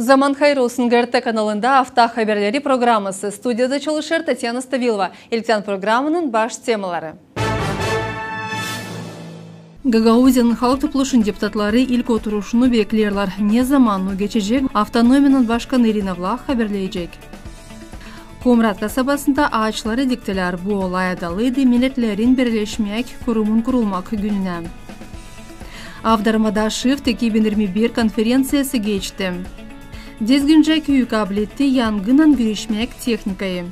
Zaman hayır olsun GRT kanalında hafta haberleri programması. Stüdyoda çalışır Tatyana Stavilova. İlkten programının baş temaları. Гагаузияның халық топлошын депутатлары ilk oturuşunu beklerler. Ne zaman geçecek? Автономияның başkanı Irina Vlach haberleyecek. Komrat kasabasında ağaçları diktiler. Bu olaya dalıydı milletlerin birleşmek, kurumun kurulmak gününe. Avdarmada Shift 2021 konferensiyası geçti. Dizgince köyü kabiliyeti yangından görüşmek teknikayı.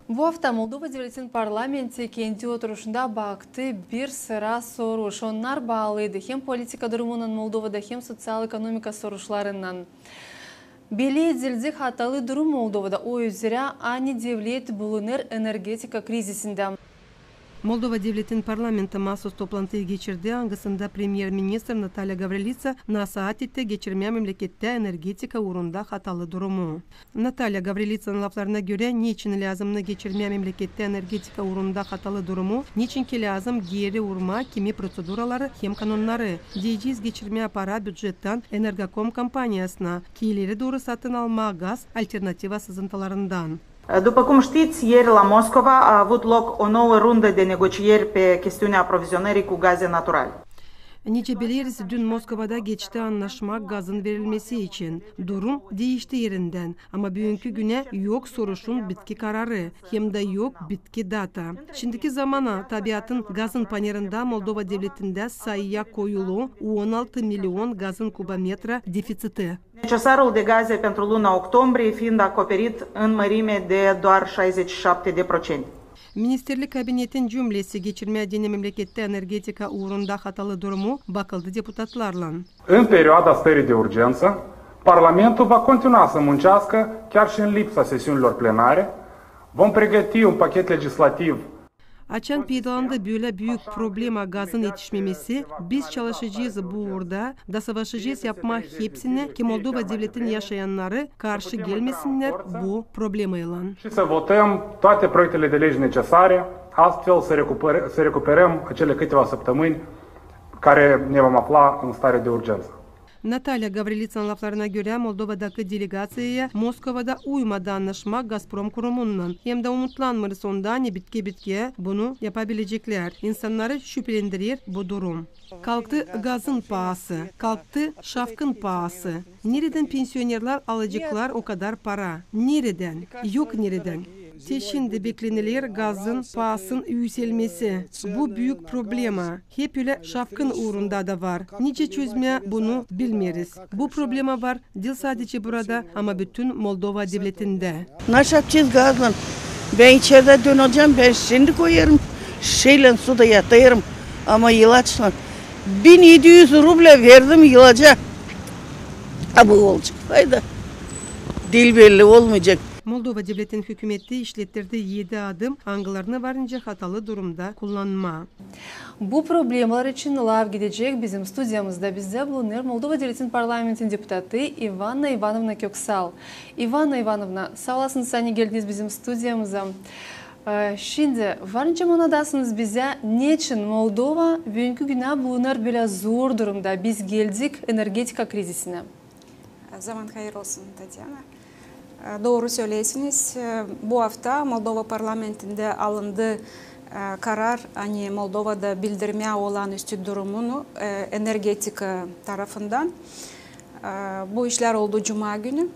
Bu hafta Moldova Devleti'nin parlamenti kendi oturuşunda baktı bir sıra soruş. Onlar bağlıydı hem politika durumunun Moldova'da hem sosyal-ekonomika soruşlarından. Belli edildi hatalı durum Moldova'da o üzere ani devlet bulunur energetika krizisinde. Moldova Devleti'nin parlamenti mahsus toplantıyı geçirdi. Angasında Premier Minister Natalya Gavrilica nasihat etti geçirmeye memlekette energetika uğrunda hatalı durumu. Natalya Gavrilica'nın laflarına göre niçin lazımını geçirmeye memlekette energetika uğrunda hatalı durumu, niçin ki lazım geri vurma kimi proseduraları hem kanunları. Diyeceğiz geçirmeye para bütçetten Energacom kampanyasına ki ileri doğru satın alma gaz alternativa sızıntılarından. După cum știți, ieri la Moscova a avut loc o nouă rundă de negocieri pe chestiunea aprovizionării cu gaze naturale. Nice biliriz dün Moskova'da geçti anlaşma gazın verilmesi için. Durum değişti yerinden ama bugünkü güne yok soruşun bitki kararı hem de yok bitki data. Şimdiki zamana tabiatın gazın panarında Moldova Devleti'nde sayıya koyulu 16 milyon gazın kubometre defisiti. Necesarul de gaze pentru luna octombrie fiind acoperit în mărime de doar 67%. Ministerlik kabinetin cümlesi geçirmeye dini memlekette energetika uğrunda hatalı durumu bakıldı deputatlarla. În perioada stării de urgență, Parlamentul va continua să muncească chiar și în lipsa sesiunilor plenare. Vom pregăti un pachet legislativ. Açan peydalandı böyle büyük problema gazın yetişmemesi. Biz çalışacağız bu uğurda da savaşacağız yapma hepsine ki Moldova Devleti'nin yaşayanları karşı gelmesinler bu problemayla. Și să votăm toate proiectele de legi necesare, astfel să recuperăm acele câteva săptămâni care ne vom afla în stare de urgență. Natalya Gavrilica'nın laflarına göre Moldova'daki delegasyaya Moskova'da uymadı anlaşma Gazprom kurumundan. Hem de umutlanmadı sonunda ne bitkiye bunu yapabilecekler. İnsanları şüphelendirir bu durum. Kalktı gazın pahası, kalktı şafkın pahası. Nereden pensiyonerler alacaklar o kadar para? Nereden? Yok nereden? Şimdi beklenilir gazın pahasının yükselmesi. Bu büyük problema. Hep öyle şafkın uğrunda da var. Nice çözmeye bunu bilmeriz. Bu problema var değil sadece burada ama bütün Moldova Devleti'nde. Ne yapacağız gazla? Ben içeride döneceğim. Ben şimdi koyarım. Şeyle suda yatayırım. Ama ilaçla. 1700 ruble verdim ilaca. Bu olacak. Haydi. Dil belli olmayacak. Moldova Devleti'nin hükümeti işlettirdiği 7 adım hangilerine varınca hatalı durumda kullanma. Bu problemler için lav gidecek bizim stüdyamızda bize bulunur Moldova Devleti'nin parlamentin deputatı Ivana Ivanovna Köksal. Ivana Ivanovna sağ olasınız sen geldiniz bizim stüdyamıza. Şimdi varınca monadasınız bize niçin Moldova bugünkü güne bulunur böyle zor durumda biz geldik energetika krizisine. Zaman hayır olsun Tatyana. Doğru söyleyesiniz. Bu hafta Moldova parlamentinde alındı karar hani Moldova'da bildirmeye olağanüstü durumunu energetika tarafından. Bu işler oldu Cuma günü.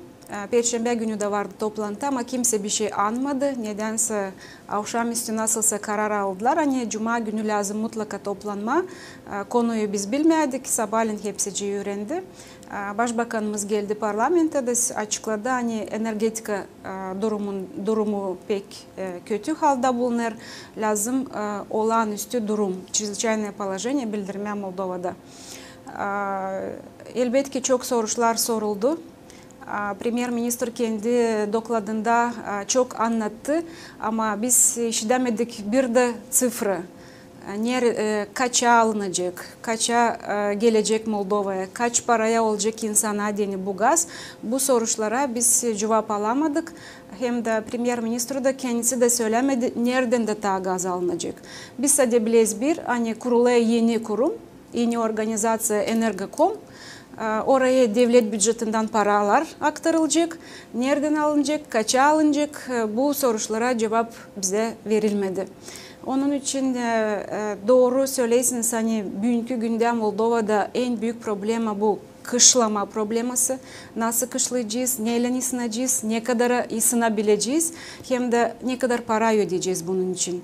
Perşembe günü de vardı toplantı ama kimse bir şey anmadı. Nedense akşamüstü nasılsa karar aldılar. Hani Cuma günü lazım mutlaka toplanma. Konuyu biz bilmedik. Sabahleyin hepsi öğrendi. Başbakanımız geldi parlamente de açıkladı. Hani energetika durumu pek kötü halde bulunur. Lazım olağanüstü durum. Чрезвычайное положение bildirmeye Moldova'da. Elbette çok sorular soruldu. Premier Minister kendi dokladında çok anlattı ama biz işlemedik bir de sıfırı. Kaça alınacak, kaça gelecek Moldova'ya, kaç paraya olacak insana deni bu gaz. Bu sorulara biz cevap alamadık. Hem de Premier Ministru da kendisi de söylemedi nereden de ta gaz alınacak. Biz sadece biliriz bir, hani kuruluyor yeni kurum, yeni organizasyon Energacom. Oraya devlet bütçesinden paralar aktarılacak. Nereden alınacak, kaça alınacak, bu sorulara cevap bize verilmedi. Onun için doğru söyleysiniz, hani bugünkü günde Moldova'da en büyük problema bu. Kışlama probleması. Nasıl kışlayacağız, neyle ısınacağız, ne kadar ısınabileceğiz, hem de ne kadar para ödeyeceğiz bunun için.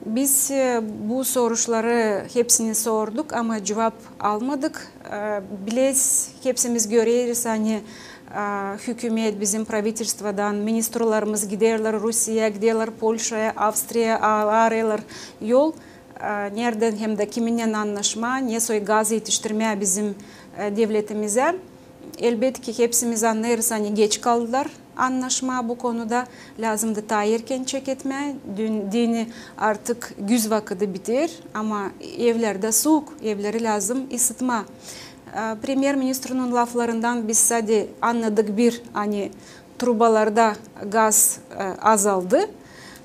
Biz bu soruları hepsini sorduk ama cevap almadık. Biliriz, hepsimiz görüyoruz, hani hükümet, bizim правительствоdan ministrlarımız giderler Rusya'ya, giderler Polşa'ya, Avstriya'ya, arıyorlar yol. Nereden hem de kiminle anlaşma, ne soy gaz yetiştirmeye bizim devletimize. Elbette ki hepsimiz anlarız, hani geç kaldılar anlaşma bu konuda. Lazımdı ta erken çek etme. Dini artık güz vakiti biter ama evlerde soğuk, evleri lazım ısıtma. Premier Ministrinin laflarından biz sadece anladık, bir hani trubalarda gaz azaldı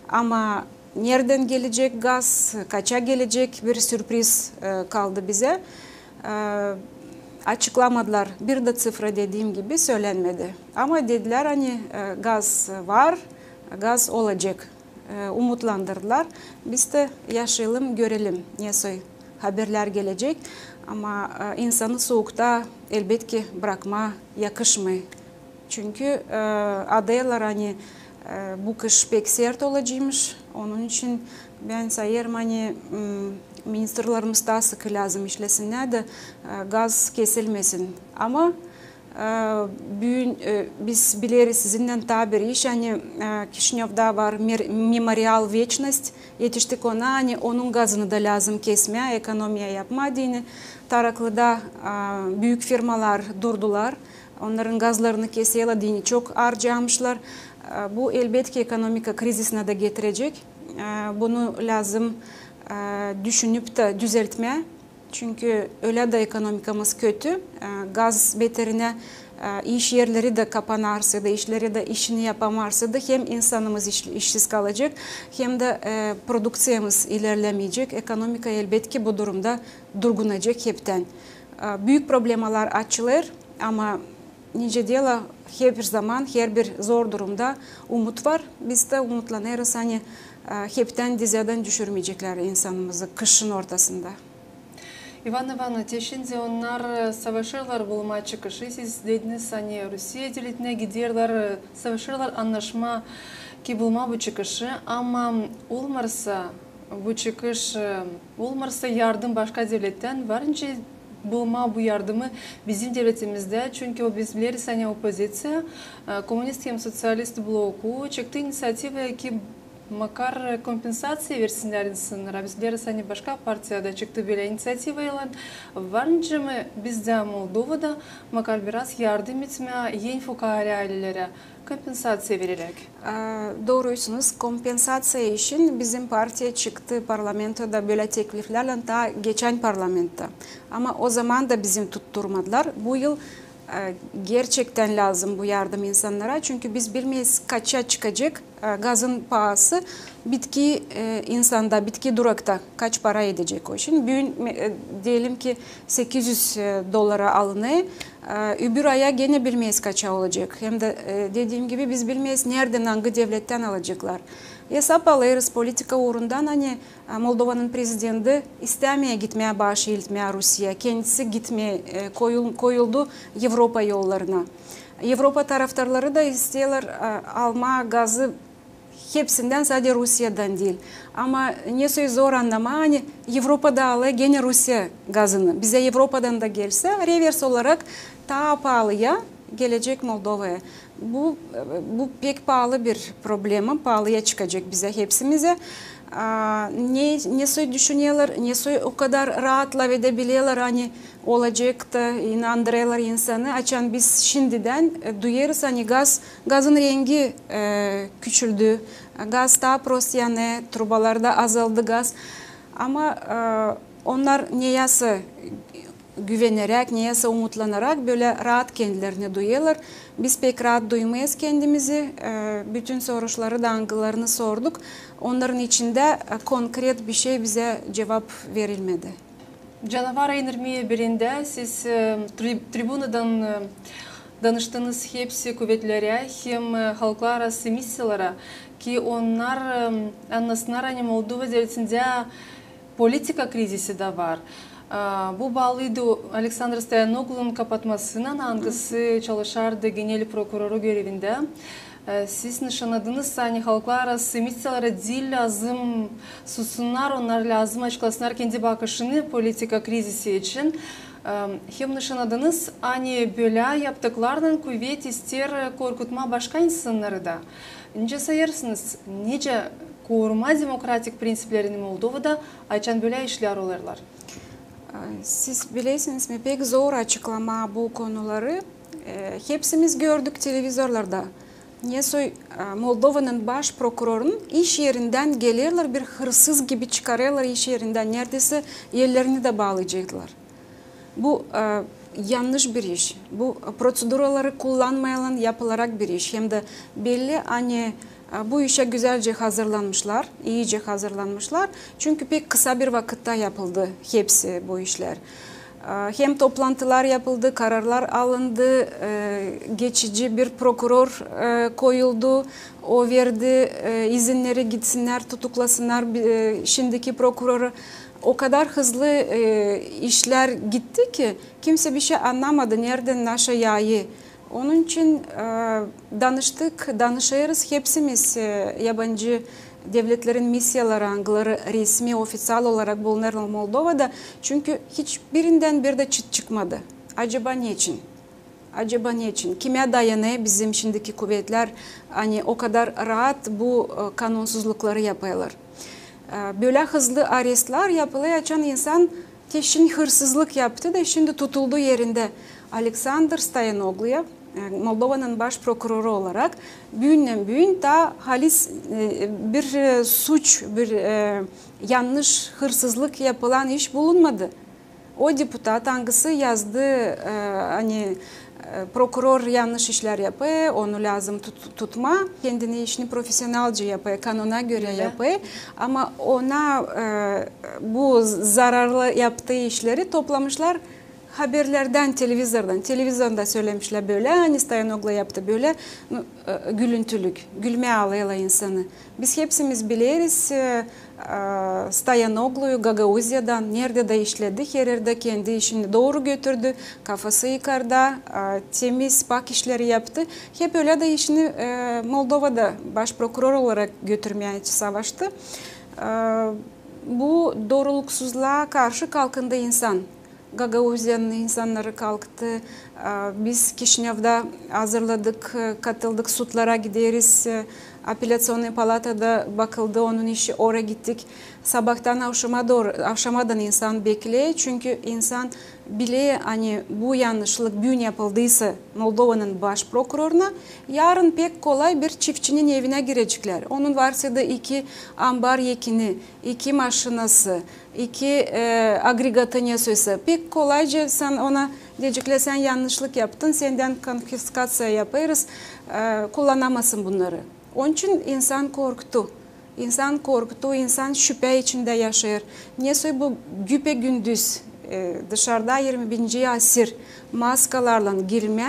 ama nereden gelecek gaz, kaça gelecek bir sürpriz kaldı bize. Açıklamadılar. Bir de sıfır dediğim gibi söylenmedi. Ama dediler hani gaz var, gaz olacak. Umutlandırdılar. Biz de yaşayalım, görelim. Neyse haberler gelecek. Ama insanı soğukta elbette ki bırakma yakışmıyor. Çünkü adaylar hani bu kış pek sert olacakmış. Onun için ben sayarım hani ministrlarımız da sıkı lazım işlesinler de gaz kesilmesin. Ama biz biliriz sizinle tabir iş, hani Kişinev'da var Memorial Вечность, yetiştik ona, hani onun gazını da lazım kesmeye, ekonomiye yapma dini. Taraklı'da büyük firmalar durdular, onların gazlarını kesiyorlar dini çok harcamışlar. Bu elbette ki ekonomik krizisine de getirecek. Bunu lazım düşünüp de düzeltme. Çünkü öyle de ekonomikamız kötü. Gaz beterine iş yerleri de kapanarsa da, işleri de işini yapamazsa da hem insanımız işsiz kalacak hem de produksiyamız ilerlemeyecek. Ekonomika elbette ki bu durumda durgunacak hepten. Büyük problemler açılır ama nice diyorlar, her zaman, her bir zor durumda umut var. Biz de umutlanırız, hani hepten dizeden düşürmeyecekler insanımızı kışın ortasında. Иван Иванович, şimdi onlar savaşırlar bulma çıkışı. Siz dediniz hani Rusya devletine giderler, savaşırlar anlaşma ki bulma bu çıkışı. Ama olmazsa bu çıkış, olmazsa yardım başka devletten varınca bulma bu yardımı bizim devletimizde. Çünkü o biz biliriz hani opozitsiya, komünist hem sosyalist bloku çıktı inisiyativa ki makar kompensasiya versinler insanlara. Biz biliriz hani başka partiyada çıktı böyle inisiyativa. Varınca mı bizde Moldova'da makar biraz yardım etmeye en fukara ailelere kompensasiya vererek. Doğruysunuz. Kompensasiya için bizim partiye çıktı parlamentoda böyle tekliflerle ta geçen parlamentta. Ama o zaman da bizim tutturmadılar. Bu yıl gerçekten lazım bu yardım insanlara. Çünkü biz bilmeyiz kaça çıkacak gazın pahası. Bitki insanda, bitki durakta kaç para edecek o için. Diyelim ki $800 alınıyor. Öbür aya gene bilmeyiz kaça olacak. Hem de dediğim gibi biz bilmeyiz nereden, hangi devletten alacaklar. Hesap alırız politika uğrundan, hani Moldova'nın prezidenti istemeye gitmeye başlayılmaya Rusya. Kendisi gitmeye koyuldu Avrupa yollarına. Avrupa taraftarları da istiyorlar alma gazı hepsinden, sadece Rusya'dan değil. Ama ne zor anlama, hani Avrupa'da alıyor gene Rusya gazını. Bize Avrupa'dan da gelse revers olarak daha pahalıya gelecek Moldova'ya. Bu pek pahalı bir problem. Pahalıya çıkacak bize hepsimize. Ne düşünüyorlar, ne o kadar rahatla edebiliyorlar, hani olacak da inandırıyorlar insanı. Açan biz şimdiden duyarız, hani gazın rengi küçüldü. Gaz daha prosyane, trubalarda azaldı gaz. Ama onlar niyeyse güvenerek, niyeyse umutlanarak böyle rahat kendilerini duyuyorlar. Biz pek rahat duymayız kendimizi. Bütün soruları, dangılarını sorduk. Onların içinde konkret bir şey bize cevap verilmedi. Canavar ayın 21'inde siz tribunadan danıştığınız hepsi kuvvetlere hem halklar arası misiyalara ki onlar anlasınlar hani Moldova devletinde politika krizisi de var. Bu bağlıydı Aleksandr Stoyanoglu'nun kapatmasından hangisi çalışardı genel prokuroru görevinde. Siz nişanladınız hani halklar arası misiyalara değil lazım sussunlar, onlar lazım açıklasınlar kendi bakışını politika krizisi için. Hem nişanladınız hani böyle yaptıklardan kuvvet ister korkutma başka insanları da. Nece sayarsınız, nece koruma demokratik prensiplerini Moldova'da açan böyle işler olurlar? Siz bilirsiniz mi, pek zor açıklama bu konuları. Hepsimiz gördük televizorlarda. Nesoy Moldova'nın baş prokurorunun iş yerinden gelirler, bir hırsız gibi çıkarıyorlar iş yerinden. Neredeyse yerlerini de bağlayacaklar. Bu yanlış bir iş. Bu proseduraları kullanmayan yapılarak bir iş. Hem de belli hani bu işe güzelce hazırlanmışlar, iyice hazırlanmışlar. Çünkü pek kısa bir vakitte yapıldı hepsi bu işler. Hem toplantılar yapıldı, kararlar alındı, geçici bir prokuror koyuldu, o verdi izinleri gitsinler, tutuklasınlar şimdiki prokuroru. O kadar hızlı işler gitti ki kimse bir şey anlamadı, nereden aşağıya. Onun için danışıyoruz hepsimiz yabancı devletlerin misyaları, angları resmi, ofisyal olarak bulunur Moldova'da. Çünkü hiçbirinden bir de çıt çıkmadı. Acaba niçin? Acaba niçin? Kime dayanıyor bizim şimdiki kuvvetler hani o kadar rahat bu kanunsuzlukları yapıyorlar? Böyle hızlı arestler yapılıyor, açan insan kesin hırsızlık yaptı da şimdi tutulduğu yerinde. Aleksandr Stoyanoglu'ya Moldova'nın baş prokuroru olarak büyün da halis bir suç, bir yanlış hırsızlık yapılan iş bulunmadı. O deputat hangisi yazdı hani prokuror yanlış işler yapıyor, onu lazım tutma, kendini işini profesyonelce yapıyor, kanuna göre yapıyor. Ama ona bu zararlı yaptığı işleri toplamışlar haberlerden, televizyonda söylemişler böyle, hani Stoyanoglu yaptı böyle, gülüntülük, gülmeye alıyorlar insanı. Biz hepsimiz biliriz Stoyanoglu'yu Gagauzya'dan nerede de işledi, her yerde kendi işini doğru götürdü, kafası yukarıda, temiz, pak işleri yaptı. Hep öyle de işini Moldova'da baş prokuror olarak götürmeye savaştı. Bu doğruluksuzluğa karşı kalkındı insan. Gagauzya'nın insanları kalktı. Biz Kişinev'de hazırladık, katıldık, sutlara gideriz. Apelasyonel palatada bakıldı, onun işi oraya gittik. Sabahtan akşamadan insan bekliyor. Çünkü insan bile hani bu yanlışlık bugün yapıldıysa Moldova'nın baş prokuroruna yarın pek kolay bir çiftçinin evine girecekler. Onun varsa da 2 ambar yekini, 2 maşinası, 2 agregatı neyse pek kolayca sen ona diyecekler sen yanlışlık yaptın, senden konfiskasya yaparız, kullanamazsın bunları. Onun için insan korktu. İnsan şüphe içinde yaşıyor. Neyse bu güpegündüz dışarıda 21. asır maskalarla girme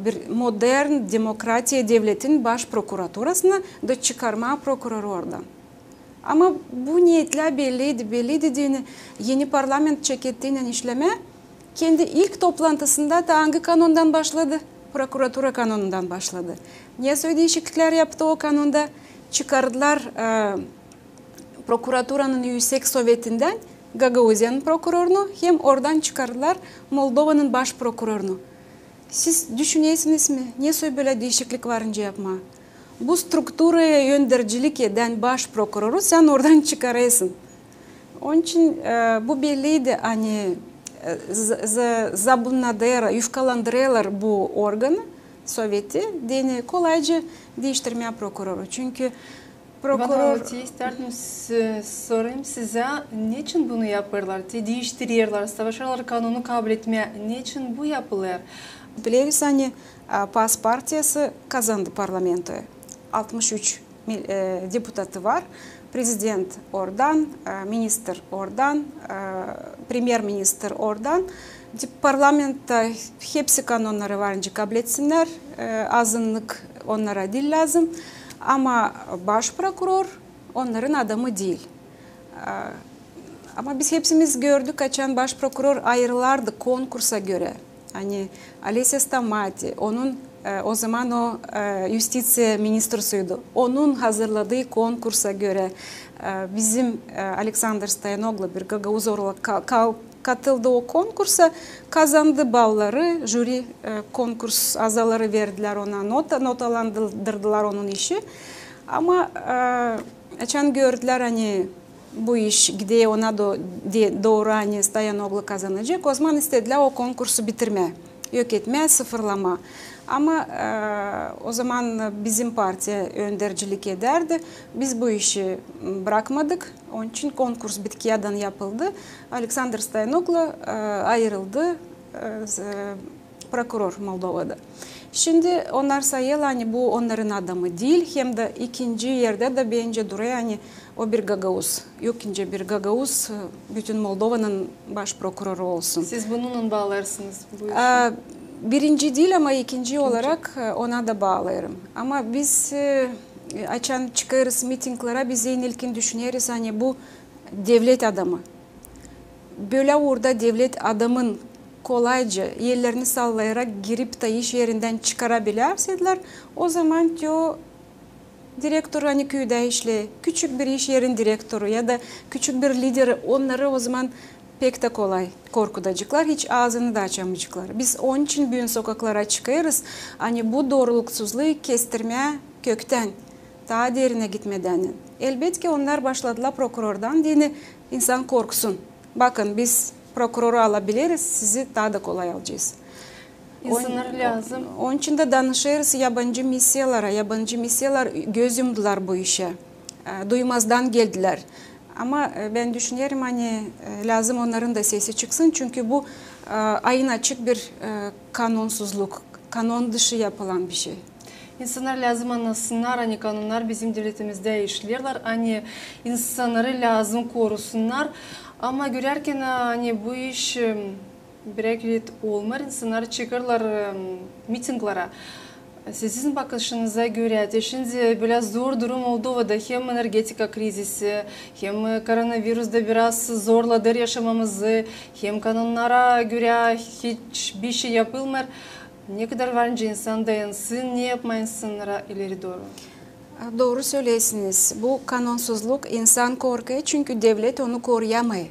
bir modern demokratiya devletin baş prokuraturasına da çıkarma prokuroru oradan. Ama bu niyetler belliydi. Yeni parlament çekettiğinden işleme kendi ilk toplantısında da hangi kanundan başladı? Prokuratura kanunundan başladı. Neyse değişiklikler yaptı o kanunda? Çıkardılar prokuraturanın yüksek sovetinden Gagauzya'nın prokurorunu, hem oradan çıkardılar Moldova'nın baş prokurorunu. Siz düşünüyorsunuz mu? Niye böyle değişiklik varınca yapma? Bu strukturaya yöndericilik eden baş prokuroru sen oradan çıkarıyorsun. Onun için bu belliydi hani yufkalandırıyorlar bu organı, Soveti, deni kolayca değiştirmeye prokuroru. Çünkü prokuror... isterdim sorayım size, niçin bunu yapıyorlar, değiştiriyorlar, savaşıyorlar kanunu kabul etmeye, niçin bu yapılır? Biliriz hani PAS partiyası kazandı parlamentoya. 63 deputatı var. Prezident oradan, minister oradan, Premier-minister oradan. Parlamentta hepsi kanunları varınca kabul etsinler. Azınlık onlara değil lazım. Ama baş prokuror onların adamı değil. Ama biz hepsimiz gördük kaçan baş prokuror ayrılardı konkursa göre. Hani Alessia Stamati, onun o zaman o Justiция Ministrosuydu. Onun hazırladığı konkursa göre bizim Alexander Stoyanoglu bir Gagauzor'la katıldı o konkursa, kazandı balları, jüri konkurs azaları verdiler ona, notalandırdılar onun işi. Ama açan gördüler hani bu iş gidiyor ona doğru hani Stoyanoglu kazanacak. O zaman istediler o konkursu bitirme, yok etme, sıfırlama. Ama o zaman bizim parti öndercilik ederdi. Biz bu işi bırakmadık. Onun için konkurs bitkiyadan yapıldı. Alexander Stoyanoglu ayrıldı prokuror Moldova'da. Şimdi onlar sayıyorlar hani bu onların adamı değil. Hem de ikinci yerde de bence duruyor hani o bir Gagauz. Yok ince bir Gagauz bütün Moldova'nın baş prokuroru olsun. Siz bununla bağlarsınız bu işi? Birinci değil ama ikinci olarak ona da bağlarım. Ama biz açan çıkarız mitinglere biz en ilkin düşünüyoruz hani bu devlet adamı. Böyle orada devlet adamın kolayca yerlerini sallayarak girip de iş yerinden çıkarabilirseler o zaman diyor direktör hani köyde işle küçük bir iş yerin direktörü ya da küçük bir lideri onları o zaman pek de kolay korkutacaklar. Hiç ağzını da açamayacaklar. Biz onun için büyük sokaklara çıkıyoruz. Hani bu doğruluksuzluğu kestirmeye kökten, daha derine gitmeden. Elbette onlar başladılar prokurordan diye insan korksun. Bakın biz prokuroru alabiliriz, sizi daha da kolay alacağız. İnsanlar lazım. Onun için de danışıyoruz yabancı misyalara. Yabancı misyalar göz yumdular bu işe. Duymazdan geldiler. Ama ben düşünüyorum hani lazım onların da sesi çıksın. Çünkü bu ayın açık bir kanunsuzluk, kanon dışı yapılan bir şey. İnsanlar lazım anlasınlar, hani kanunlar bizim devletimizde işlerler, hani insanları lazım korusunlar. Ama görerken hani bu iş bireklit olmar, insanlar çıkarlar mitinglara. Sizin bakışınıza göre şimdi biraz zor durum Moldova'da hem energetika krizisi hem koronavirüsde biraz zorladır yaşamamızı hem kanunlara göre hiçbir şey yapılmıyor. Ne kadar varınca insan dayansın, ne yapmayısınlara ileri doğru? Doğru söylesiniz. Bu kanunsuzluk insan korkuyor çünkü devlet onu koruyamıyor.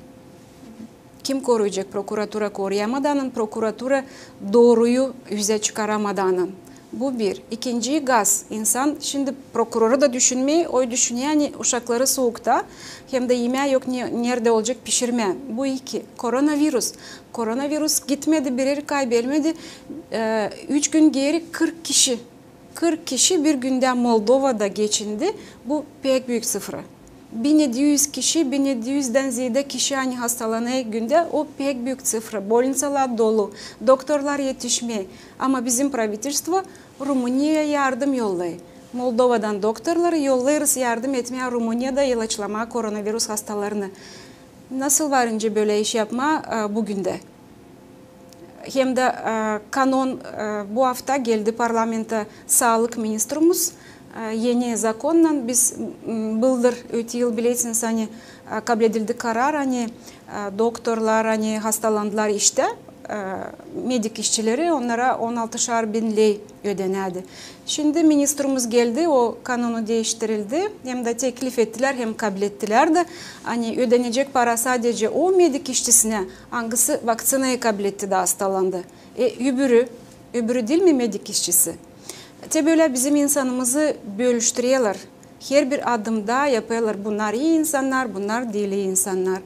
Kim koruyacak? Prokuratura koruyamadanın, prokuratura doğruyu yüze çıkaramadanın. Bu bir. İkinci gaz. İnsan şimdi prokuroru da düşünmeyi, o düşünüyor yani uşakları soğukta hem de yemeği yok nerede olacak pişirme. Bu iki. Koronavirüs. Koronavirüs gitmedi, birer kaybelmedi. 3 gün geri 40 kişi. 40 kişi bir günde Moldova'da geçindi. Bu pek büyük sıfır. 1700 kişi, 1700'den ziyade kişi hani hastalanıyor günde. O pek büyük sıfır. Больницalar dolu. Doktorlar yetişmiyor. Ama bizim правительство Rumuniya'ya yardım yollayıyor. Moldova'dan doktorları yollayırız yardım etmeye Rumuniya'da ilaçlama koronavirüs hastalarını. Nasıl varınca böyle iş yapma bugün de? Hem de kanun bu hafta geldi parlamenta sağlık ministrumuz. Yeni zakonla biz bıldır öte yıl bilesiniz hani kabul edildi karar hani doktorlar hani hastalandılar işte medik işçileri onlara 16'şar bin lei ödenedi. Şimdi ministrumuz geldi o kanunu değiştirildi hem de teklif ettiler hem kabul ettiler de hani ödenecek para sadece o medik işçisine hangisi vaksinayı kabul etti de hastalandı. Öbürü değil mi medik işçisi? Böyle bizim insanımızı bölüştürüyorlar. Her bir adımda yapıyorlar. Bunlar iyi insanlar, bunlar değil iyi insanlar.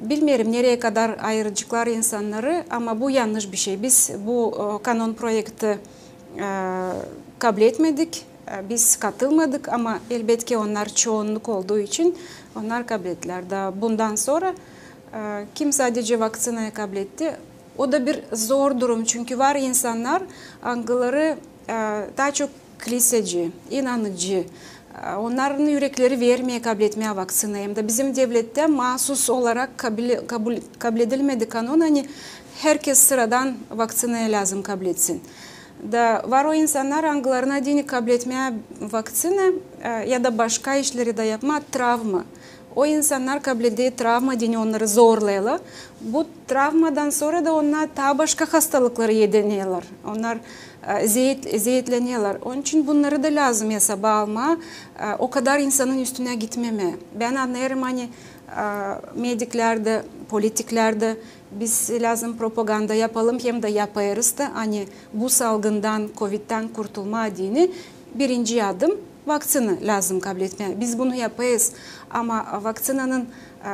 Bilmiyorum nereye kadar ayıracaklar insanları ama bu yanlış bir şey. Biz bu kanun projekti kabul etmedik. Biz katılmadık ama elbette onlar çoğunluk olduğu için onlar kabul ettiler. Bundan sonra kim sadece vaksinayı kabul etti? O da bir zor durum çünkü var insanlar algıları daha çok kiliseci, inanıcı, Onların yürekleri vermeye, kabul etmeye vaksinayı. Hem de bizim devlette mahsus olarak kabul edilmedi kanun. Hani herkes sıradan vaksinaya lazım kabul etsin. Da var o insanlar angılarına dini kabul etmeye vaksinayı ya da başka işleri de yapma travma. O insanlar kabul ettiği travma dini onları zorlayla. Bu travmadan sonra da onlar daha başka hastalıkları yediniyorlar. Onlar zeyitleniyorlar. Onun için bunları da lazım hesaba alma. O kadar insanın üstüne gitmeme. Ben anlarım hani mediklerde, politiklerde biz lazım propaganda yapalım hem de yaparız da hani bu salgından, Covid'den kurtulma dini birinci adım vaksinı lazım kabul etmeye. Biz bunu yapayız ama vaksinanın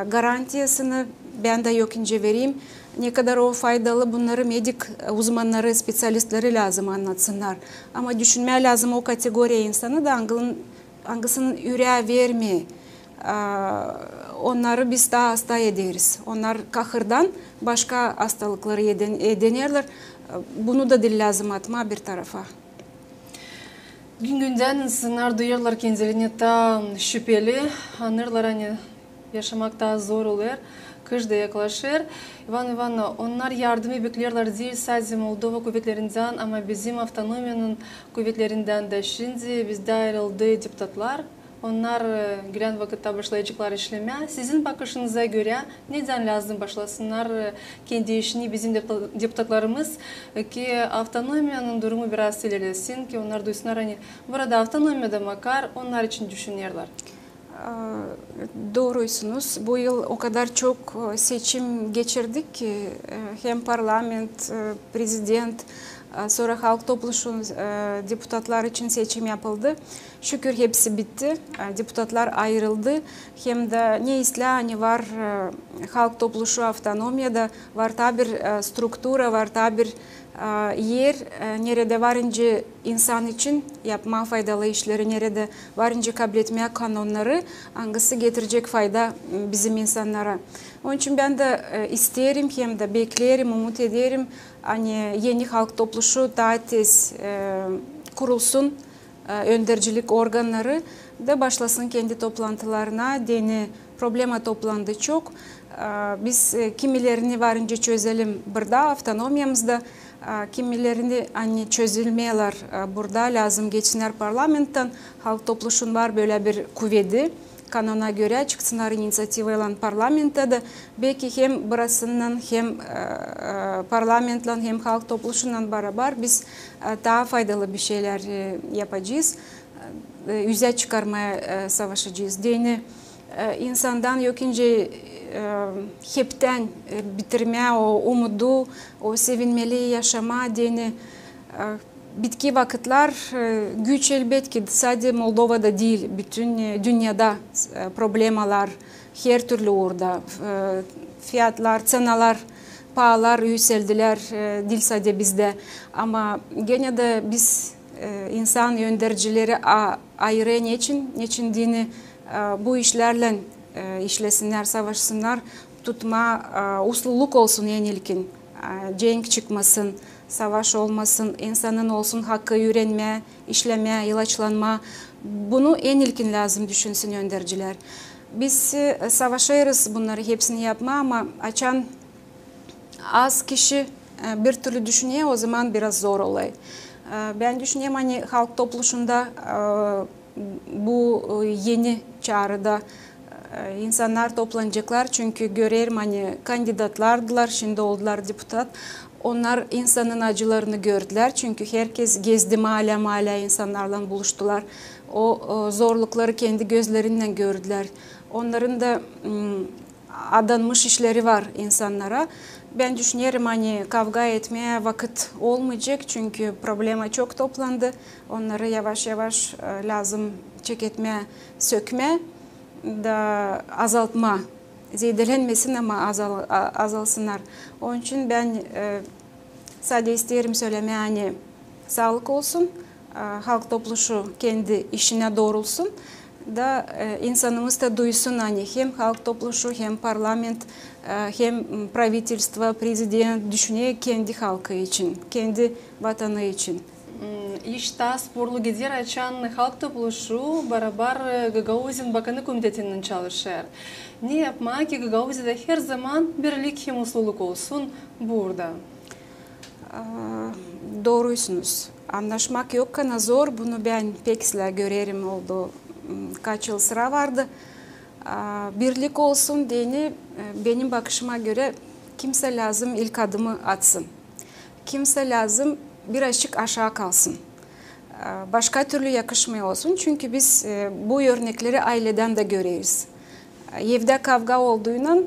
garantiyasını ben de yok ince vereyim. Ne kadar o faydalı bunları medik uzmanları, spesyalistleri lazım anlatsınlar. Ama düşünmeye lazım o kategori insanı da angısının yüreğe vermeye. Onları biz daha hasta ederiz. Onlar kahırdan başka hastalıkları edinirler. Bunu da dil lazım atma bir tarafa. Gün-günden insanlar duyarlar kendilerini tam şüpheli. Anırlar hani yaşamak daha zor olur. Kış da yaklaşır. Ivana, onlar yardımı beklerler değil sadece Moldova kuvvetlerinden ama bizim avtonomiyanın kuvvetlerinden de şimdi bizde ayrıldı deputatlar. Onlar gelen vakitte başlayacaklar işlemeye. Sizin bakışınıza göre neden lazım başlasınlar kendi işini bizim deputatlarımız ki avtonomiyanın durumu biraz ilerlesin ki onlar duysunlar hani burada avtonomiyada makar onlar için düşünürler. Doğruysunuz. Bu yıl o kadar çok seçim geçirdik ki hem parlament, prezident, sonra halk topluluğu deputatlar için seçim yapıldı. Şükür hepsi bitti. Deputatlar ayrıldı. Hem de ne islah var halk topluluğu avtonomiyada var bir struktura, var bir yer nerede varınca insan için yapma faydalı işleri nerede varınca kabul etmeye kanunları hangisi getirecek fayda bizim insanlara. Onun için ben de isterim hem de beklerim, umut ederim hani yeni halk topluluğu daha tez kurulsun, öndercilik organları da başlasın kendi toplantılarına. Deni problema toplandı çok. Biz kimilerini varınca çözelim burada avtonomiyamızda. Kimilerini hani çözülmeyeler burada lazım geçsinler parlamentten. Halk topluluğun var böyle bir kuvveti. Kanuna göre çıksınlar inisiyatifayla parlamentte de belki hem burasından hem parlamentla hem halk topluluğundan beraber biz daha faydalı bir şeyler yapacağız. Yüze çıkarmaya savaşacağız. Dini insandan yok ince hepten bitirmeye o umudu, o sevinmeli yaşama dini bitki vakitler güç elbet ki sadece Moldova'da değil, bütün dünyada problemler her türlü orada. Fiyatlar, cenalar, pahalar yükseldiler, değil sadece bizde. Ama gene de biz insan yöndericileri ayrı niçin dini bu işlerle işlesinler, savaşsınlar, tutma, usluluk olsun en ilkin, cenk çıkmasın, savaş olmasın, insanın olsun hakkı öğrenme, işleme, ilaçlanma. Bunu en ilkin lazım düşünsün yöndericiler. Biz savaşırız bunları hepsini yapma ama açan az kişi bir türlü düşünüyor o zaman biraz zor olay. Ben düşünüyorum hani halk topluluğunda bu yeni çağrıda insanlar toplanacaklar çünkü görüyorum hani kandidatlardılar şimdi oldular deputat. Onlar insanın acılarını gördüler çünkü herkes gezdi mahalle insanlarla buluştular. O zorlukları kendi gözlerinden gördüler. Onların da adanmış işleri var insanlara. Ben düşünüyorum hani kavga etmeye vakit olmayacak çünkü problema çok toplandı. Onları yavaş yavaş lazım çeketme, sökme da azaltma. Zedelenmesin ama azalsınlar. Onun için ben sadece isterim söylemeye hani sağlık olsun, halk topluluğu kendi işine doğrulsun da insanımız da duysun hani hem halk topluluğu hem parlament hem правительство, prezident düşünüyor kendi halkı için, kendi vatanı için. İşta sporlu gidiyor açan halk topluluğu beraber Gagauzin Bakanı Komiteti'nin çalışır. Ne yapmak ki Gagauzide her zaman birlik hem mutluluk olsun burada? Doğruysunuz. Anlaşmak yok kana zor. Bunu ben pek sık görerim oldu. Kaç yıl sıra vardı. Birlik olsun diyeni benim bakışıma göre kimse lazım ilk adımı atsın. Kimse lazım birazcık aşağı kalsın. Başka türlü yakışmıyor olsun. Çünkü biz bu örnekleri aileden de görüyoruz. Evde kavga olduğundan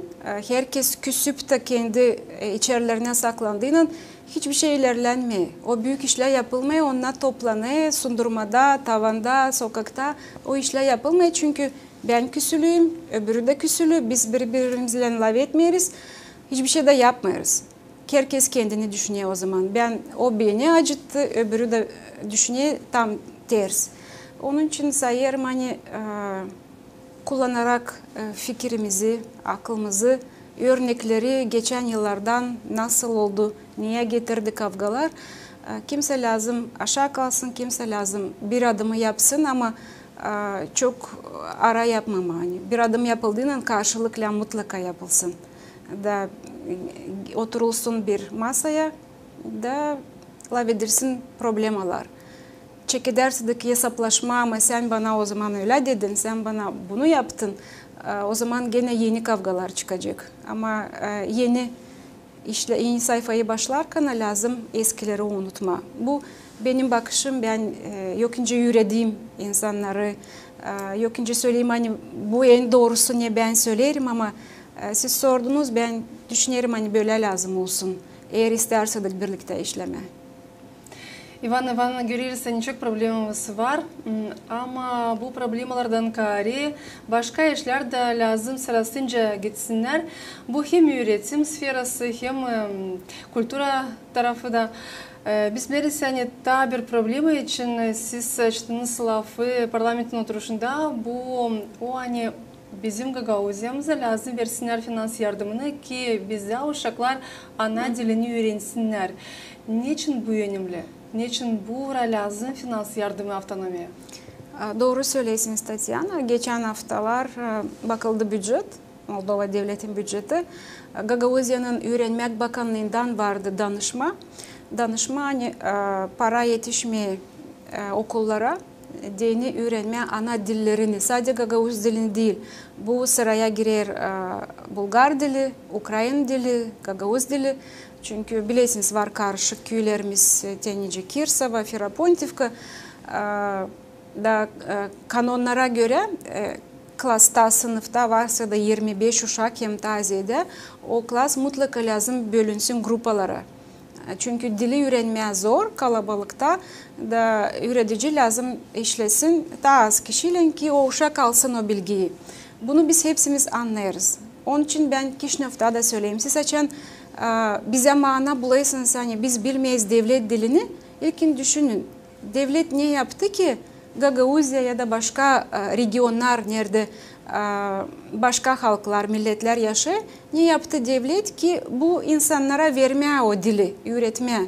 herkes küsüp de kendi içerilerine saklandığından hiçbir şey ilerlenmiyor. O büyük işler yapılmıyor, onlar toplanıyor, sundurmada, tavanda, sokakta o işler yapılmıyor. Çünkü ben küsülüyüm, öbürü de küsülü, biz birbirimizle laf etmiyoruz, hiçbir şey de yapmıyoruz. Herkes kendini düşünüyor o zaman. O beni acıttı, öbürü de düşünüyor tam ters. Onun için sayarım hani kullanarak fikrimizi, aklımızı, örnekleri geçen yıllardan nasıl oldu, niye getirdi kavgalar. Kimse lazım aşağı kalsın, kimse lazım bir adımı yapsın ama çok ara yapmama. Hani bir adım yapıldığında karşılıklı mutlaka yapılsın. Da oturulsun bir masaya da laf edilsin problemalar. Çekiderdeki hesaplaşma ama sen bana o zaman öyle dedin, sen bana bunu yaptın. O zaman gene yeni kavgalar çıkacak. Ama yeni sayfayı başlarken lazım eskileri unutma. Bu benim bakışım. Ben yokunca yürüdüğüm insanları, yokunca söyleyeyim hani bu en doğrusu ne ben söylerim ama siz sordunuz ben düşünerim hani böyle lazım olsun. Eğer istersek birlikte işleme. Ivana görüyoruz, çok problemimiz var ama bu problemlerden gayri başka işler de lazım sırasınca gitsinler. Bu hem üretim sferası hem kültüra tarafı da. Biz biliriz yani daha bir problemi için siz açtığınız lafı parlamentin oturuşunda o hani bizim Gagauziyamıza lazım versinler finans yardımını ki bizde uşaklar ana dilini öğrensinler. Niçin bu önemli? Niçin bu lazım finans yardımı autonomiye? Doğru söylüyorsunuz Tatyana. Geçen haftalar bakıldı bütçet, Moldova devletin bütçeti. Gagauziya'nın öğrenmek bakanlığından vardı danışma. Danışma hani para yetişmeye okullara dini öğrenme ana dillerini, sadece Gagauz dilini değil. Bu sıraya girer Bulgar dili, Ukrayna dili, Gagauz dili. Çünkü bilirsiniz var karışık köylerimiz Tenice, Kirsava, Ferapontivka. Da kanonlara göre klasta, sınıfta varsa da 25 uşak hem taziyede o klas mutlaka lazım bölünsün grupalara. Çünkü dili öğrenmeye zor kalabalıkta da öğretici lazım işlesin daha az kişiyle ki o uşak alsın o bilgiyi. Bunu biz hepsimiz anlarız. Onun için ben Kişinev'da da söyleyeyim. Siz açan bize mana bulaysınız hani biz bilmeyiz devlet dilini. İlkin düşünün. Devlet ne yaptı ki Gagauzya ya da başka regionlar nerede başka halklar, milletler yaşıyor. Ne yaptı devlet ki bu insanlara vermeye o dili, öğretmeye.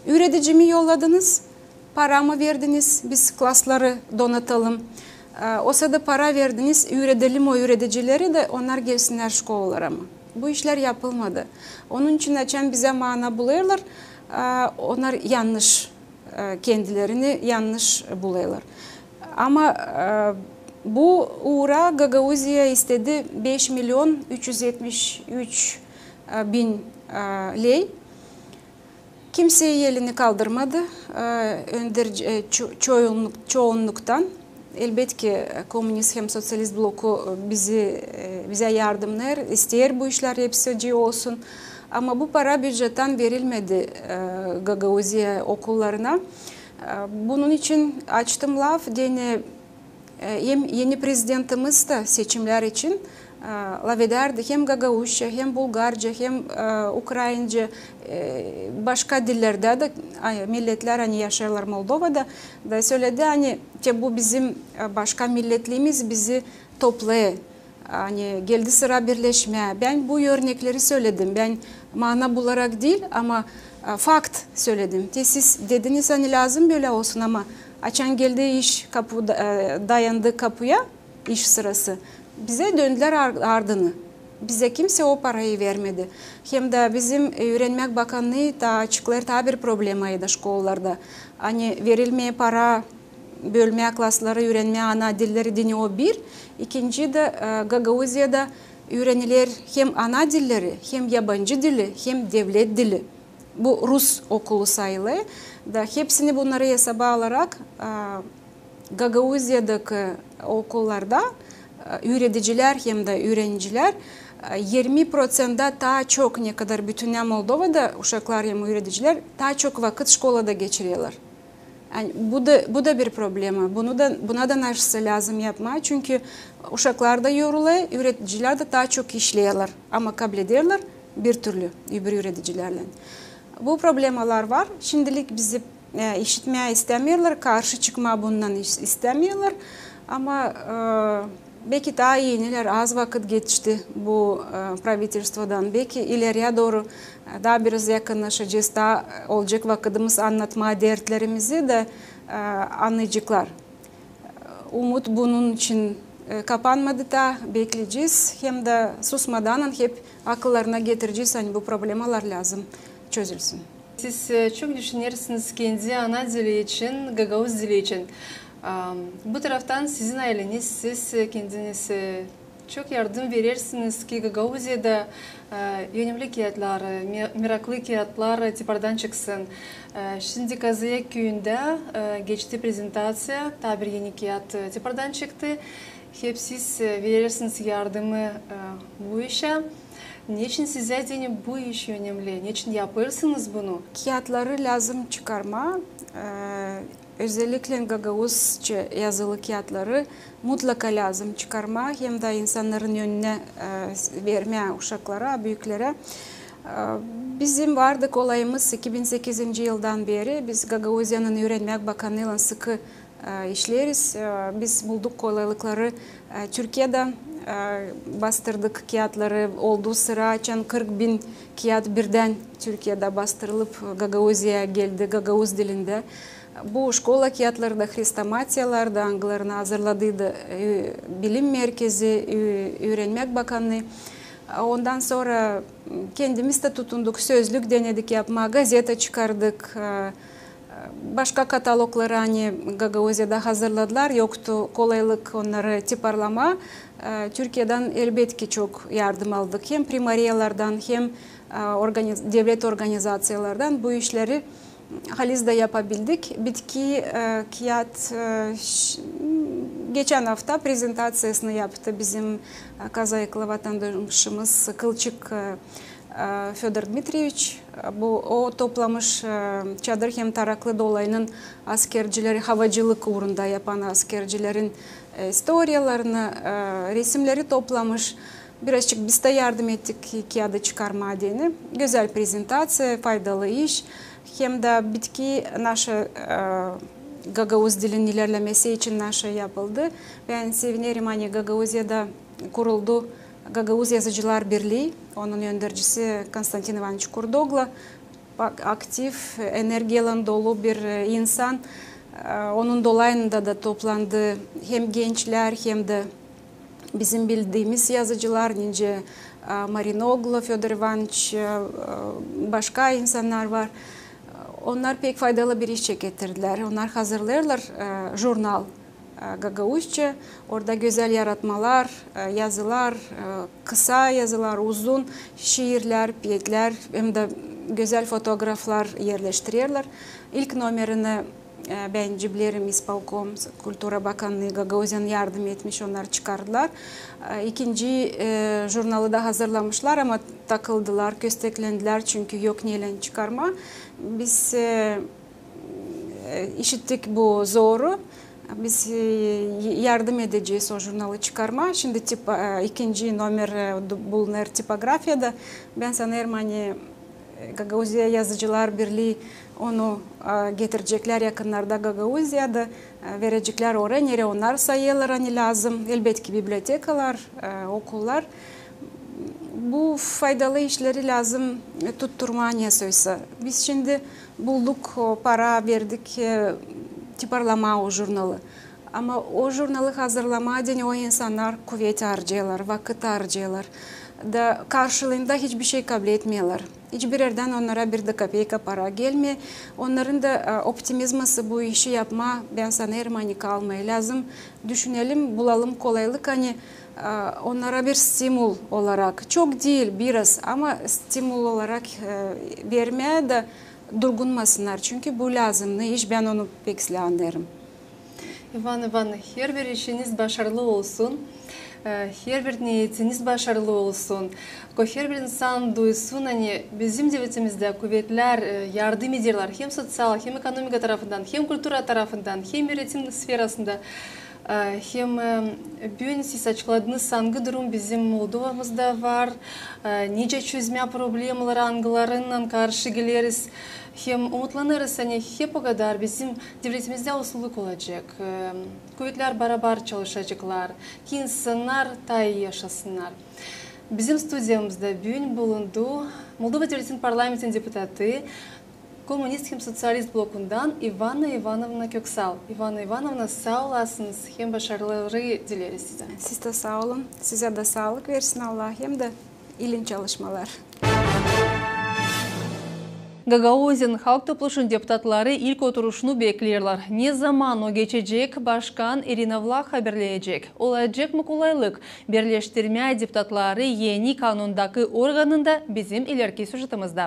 Öğretici mi yolladınız? Para mı verdiniz? Biz klasları donatalım. O sırada para verdiniz, öğretelim o öğreticileri de onlar gelsinler şkollara mı? Bu işler yapılmadı. Onun için açan bize mana buluyorlar. Onlar yanlış, kendilerini yanlış buluyorlar. Ama bu uğra Gagauzya istedi 5.373.000 lei. Kimse elini kaldırmadı. Çoğunluktan. Elbette ki komünist hem sosyalist bloku bize yardımlar ister bu işler hepsi olsun. Ama bu para bütçetten verilmedi Gagauzya okullarına. Bunun için açtım laf. Hem yeni prezidentimiz de seçimler için laf ederdi. Hem Gagauzca, hem Bulgarca, hem Ukraynaca, başka dillerde de milletler hani yaşarlar Moldova'da da söyledi hani bu bizim başka milletliğimiz bizi toplayı. Hani geldi sıra birleşmeye. Ben bu örnekleri söyledim. Ben mana bularak değil ama fakt söyledim. Siz dediniz hani lazım böyle olsun ama açan geldi iş dayandı kapıya iş sırası. Bize döndüler ardını. Bize kimse o parayı vermedi. Hem de bizim Öğrenmek Bakanlığı da açıklar bir problemaydı şkollarda. Hani verilmeye para, bölmeye klasları, öğrenmeye ana dilleri dini o bir. İkinci de Gagavuzya'da öğrenilir hem ana dilleri, hem yabancı dili, hem devlet dili. Bu Rus okulu sayılır. Da hepsini bunları hesaba alarak Gagavuzya'daki okullarda öğreticiler hem de öğrenciler 20%'da daha çok ne kadar bütün Moldova'da uşaklar hem öğreticiler daha çok vakit şkolada geçiriyorlar. Yani bu da bir problem. Buna da narşısı lazım yapma. Çünkü uşaklar da yoruluyor, öğreticiler de daha çok işliyorlar. Ama kabul ederler bir türlü öbür öğreticilerle. Bu problemler var. Şimdilik bizi işitmeye istemiyorlar. Karşı çıkma bundan istemiyorlar. Ama belki daha yeniler az vakit geçti bu правительствоdan. Belki ileriye doğru daha biraz yakınlaşacağız. Daha olacak vakitimiz anlatma dertlerimizi de anlayacaklar. Umut bunun için kapanmadı da bekleyeceğiz. Hem de susmadan hep akıllarına getireceğiz. Hani bu problemler lazım çözülsün. Siz çok düşünürsünüz kendi ana dili için, Gagavuz dili için. Bu taraftan sizin aileniz, siz kendiniz çok yardım verirsiniz ki Gagavuzya'da önemli kağıtlar, meraklı kağıtlar tipardan çıksın. Şimdi Kazıya köyünde geçti prezentasyya, bir yeni kağıt tipardan çıktı. Hep siz verirsiniz yardımı bu işe. Niçin size bu iş önemli? Niçin yaparsınız bunu? Kağıtları lazım çıkarma. Özellikle Gagavuzca yazılı kağıtları mutlaka lazım çıkarma. Hem de insanların önüne vermeye uşaklara, büyüklere. Bizim vardık olayımız 2008 yıldan beri. Biz Gagavuzya'nın Öğrenmek Bakanlığı'yla sıkı işleriz. Biz bulduk kolaylıkları Türkiye'den. Bastırdık kağıtları olduğu sıra açan 40.000 kağıt birden Türkiye'de bastırılıp Gagavuzya'ya geldi Gagavuz dilinde. Bu şkola kağıtları da hrestomatiyalarda anglarını hazırladıydı Bilim Merkezi, Öğrenmek Bakanlığı. Ondan sonra kendimiz de tutunduk, sözlük denedik yapma, gazete çıkardık. Başka katalogları hani Gagavuzya'da hazırladılar, yoktu kolaylık onları tiparlama. Türkiye'den elbette çok yardım aldık. Hem primariyalardan hem devlet organizasyonlardan bu işleri halizde yapabildik. Bitki kağıt geçen hafta prezentasyasını yaptı bizim Kazayıklı vatandaşımız Kılçık Fedor Dmitrievich. O toplamış çadır hem taraklı dolayının askercileri, havacılık uğrunda yapan askercilerin istoriyalarını, resimleri toplamış. Birazcık biz de yardım ettik kağıdı çıkarma adını. Güzel prezentasyon, faydalı iş. Hem de bitki naşı Gagavuz dilinin ilerlemesi için naşı yapıldı. Ben sevinirim hani Gagavuzya'da kuruldu Gagavuz Yazıcılar Birliği. Onun öndürücüsü Konstantin Ivanoviç Kurdoglu. Aktif, enerjiyle dolu bir insan. Onun dolayında da toplandı hem gençler hem de bizim bildiğimiz yazıcılar, nice Marinoglu, Fedor Ivanoviç, başka insanlar var. Onlar pek faydalı bir iş getirdiler. Onlar hazırlarlar jurnal Gagavuzca. Orada güzel yaratmalar, yazılar, kısa yazılar, uzun şiirler, piyetler hem de güzel fotoğraflar yerleştiriyorlar. İlk numaranı ben Ciblerim İspalkom Kültüra Bakanlığı Gagavuzya'nın yardım etmiş, onlar çıkardılar. İkinci jurnalı da hazırlamışlar ama takıldılar, kösteklendiler çünkü yok neyle çıkarma. Biz işittik bu zoru. Biz yardım edeceğiz o jurnalı çıkarma. Şimdi ikinci numara bulunur tipografyada. Ben sanırım hani Gagavuzya Yazıcılar Birliği onu getirecekler yakınlarda Gagavuzya'da. Verecekler oraya, nereye onlar sayılar hani lazım. Elbette ki bibliotekalar, okullar. bu faydalı işleri lazım tutturmaya söylese. Biz şimdi bulduk, para verdik, tiparlama o jurnalı. Ama o jurnalı hazırlama için o insanlar kuvvet harcıyorlar, vakit harcıyorlar. Da karşılığında hiçbir şey kabul etmiyorlar. Hiçbir yerden onlara bir de kapeyka para gelmiyor. Onların da optimizması bu işi yapma, ben sanırım hani kalmaya lazım. Düşünelim, bulalım kolaylık hani onlara bir stimul olarak, çok değil biraz ama stimul olarak vermeye de durgunmasınlar. Çünkü bu lazım. Ne iş, ben onu pek anlarım. İvan, her bir işiniz başarılı olsun. Her bir niyetiniz başarılı olsun. Her bir insan duysun, hani bizim devletimizde kuvvetler yardım ediyorlar. Hem sosyal, hem ekonomik tarafından, hem kültüra tarafından, hem üretim sferasında. Hem bugün siz açıkladığınız sanki durum bizim Moldova'mızda var. Nice çözme problemleri angılarından karşı geliriz. Hem umutlanırız, hani hep o kadar bizim devletimizde usulük olacak. Kuvvetler beraber çalışacaklar. Ki insanlar daha iyi yaşasınlar. Bizim stüdyomuzda bugün bulundu Moldova Devleti'nin parlamentin deputatı, Komünist hem Sosyalist blokundan Ivana Ivanovna Köksal. Ivana Ivanovna, sağ olasınız. Hem başarıları dileriz size. Siz de sağ olun. Size de sağlık versin Allah. Hem de ilin çalışmalar. Gagauzin halk topluluğunun deputatları ilk oturuşunu bekliyorlar. Ne zaman o geçecek, Başkan Irina Vlach haberleyecek. Olacak mı kolaylık? Birleştirme deputatları yeni kanundaki organında bizim ileriki süjetimizde.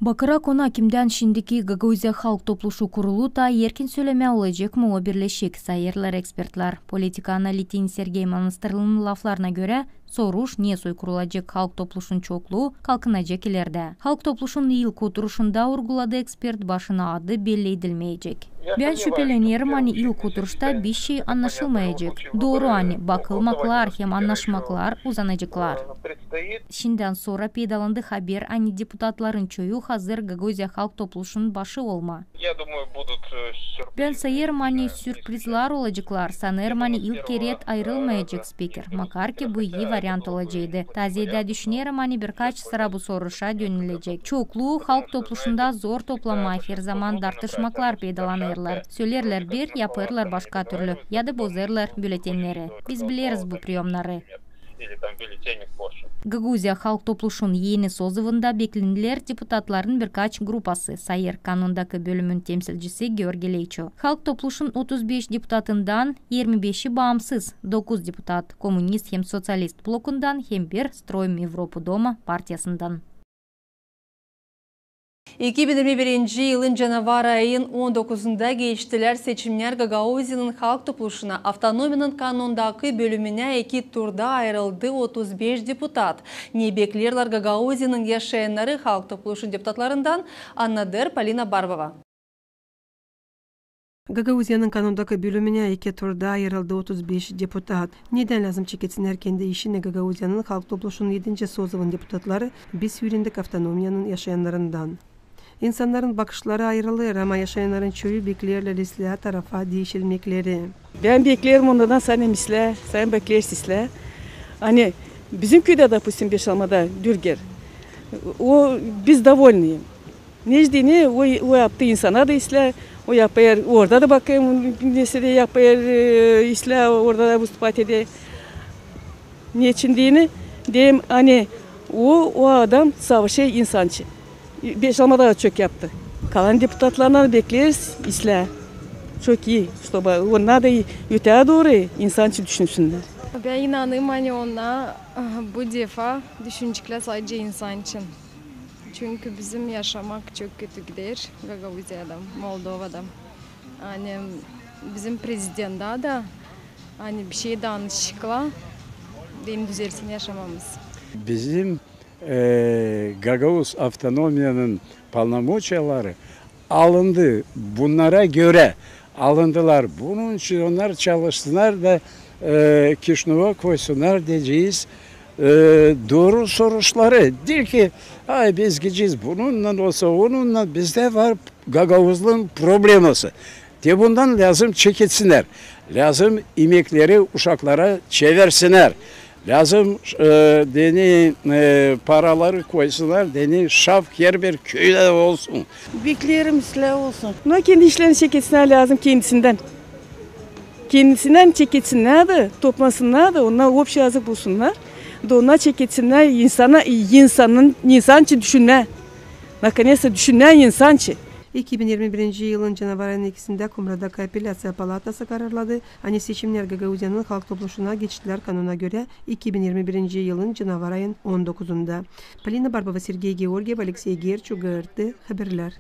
Bakıra konu hakimden şimdiki Gagauzya halk topluluğu kurulu da erkin söyleme olacak mı o birleşik sayırlar ekspertler. Politika analitiğin Sergey Manastırlı'nın laflarına göre soruş niye soykurulacak halk topluluğunun çokluğu kalkınacak ileride. Halk topluluğunun ilk oturuşunda vurguladı ekspert başına adı belli edilmeyecek. Ben şüpheleniyorum hani ilk oturuşta bir şey anlaşılmayacak. Doğru hani bakılmaklar hem anlaşmaklar uzanacaklar. Şimdiden sonra peydalandı haber hani deputatların çoğu hazır Gagauzya halk topluluğunun başı olma. Ben sayarım hani sürprizler olacaklar. Sanırım hani ilk keret ayrılmayacak spiker. Makar ki bu iyi varyant olacaktı. Taziyede düşünüyorum hani birkaç sıra bu soruşa dönülecek. Çokluğu halk topluluğunda zor toplama her zaman tartışmaklar peydalanırlar. Söylerler bir, yaparlar başka türlü ya da bozarlar bültenleri. Biz biliriz bu priyomları. Gagauzya halk topluluğunun yeni sozuvunda beklendiler deputatların birkaç grupası. Sayır kanundaki bölümün temsilcisi Georgi Leyço. Halk topluluğunun 35 deputatından 25'i bağımsız, 9 deputat komünist hem sosyalist blokundan hem bir Stroyum Evropu Doma partiyasından. 2021 yılın canavar ayın 19'unda geçtiler seçimler Gagauzya'nın halk topluluğuna avtonominin kanundaki bölümüne iki turda ayrıldı 35 deputat. Ne beklerler Gagauzya'nın yaşayanları halk topluluğu deputatlarından Annader Polina Barbova. Gagauzya'nın kanundaki bölümüne iki turda ayrıldı 35 deputat. Neden lazım çeketsinler kendi işini Gagauzya'nın halk topluluğunun 7. sozuvun deputatları biz yüründük avtonomiyanın yaşayanlarından. İnsanların bakışları ayrılır ama yaşayanların çoğu beklerler islah tarafa değişilmekleri. Ben beklerim ondan sana misle, sen beklersin. Hani bizim köyde de pusim Beşalma'da Dürger. O biz довольны. Necdini o yaptı insana da islah. O yapar orada da bakayım nesi de yapar islah orada da vыступать ede. Niçin diyeni diyeyim hani o adam savaşı insançı. Beşalma'da da çok yaptı. Kalan deputatlardan bekleriz islah. Çok iyi. Чтобы onlar da öteye doğru insançı düşünsünler. Ben inanıyorum hani ona bu defa düşünecekler sadece insan için. Çünkü bizim yaşamak çok kötü gider Gagauzya'da, Moldova'da. Hani bizim prezidenta da hani bir şey danışıkla benim düzelsin yaşamamız. Bizim Gagauz avtonomiyanın полномочияları alındı. Bunlara göre alındılar. Bunun için onlar çalışsınlar ve kişnova koysunlar diyeceğiz. Doğru soruşları değil ki ay biz gideceğiz bununla olsa onunla bizde var Gagauzluğun probleması. De bundan lazım çekilsinler. Lazım imekleri uşaklara çevirsinler. Lazım deni paraları koysunlar, deni şaf her bir köyde olsun. Beklerim silah olsun. Ama kendi işlerini çeketsinler lazım kendisinden. Kendisinden çeketsinler de, toplasınlar da, onlar opşa yazık bulsunlar. Da onlar çeketsinler, insançı düşünler. Наконец-то düşünen insançı. 2021 yılın canavar ayının ikisinde Kumra'daki apellasya palatası kararladı. Hani seçimler Gagauzyan'ın halk topluluğuna geçtiler kanuna göre 2021 yılın canavar ayın 19'unda. Polina Barbova, Sergey Georgiev, Alexey Gerchuk, haberler.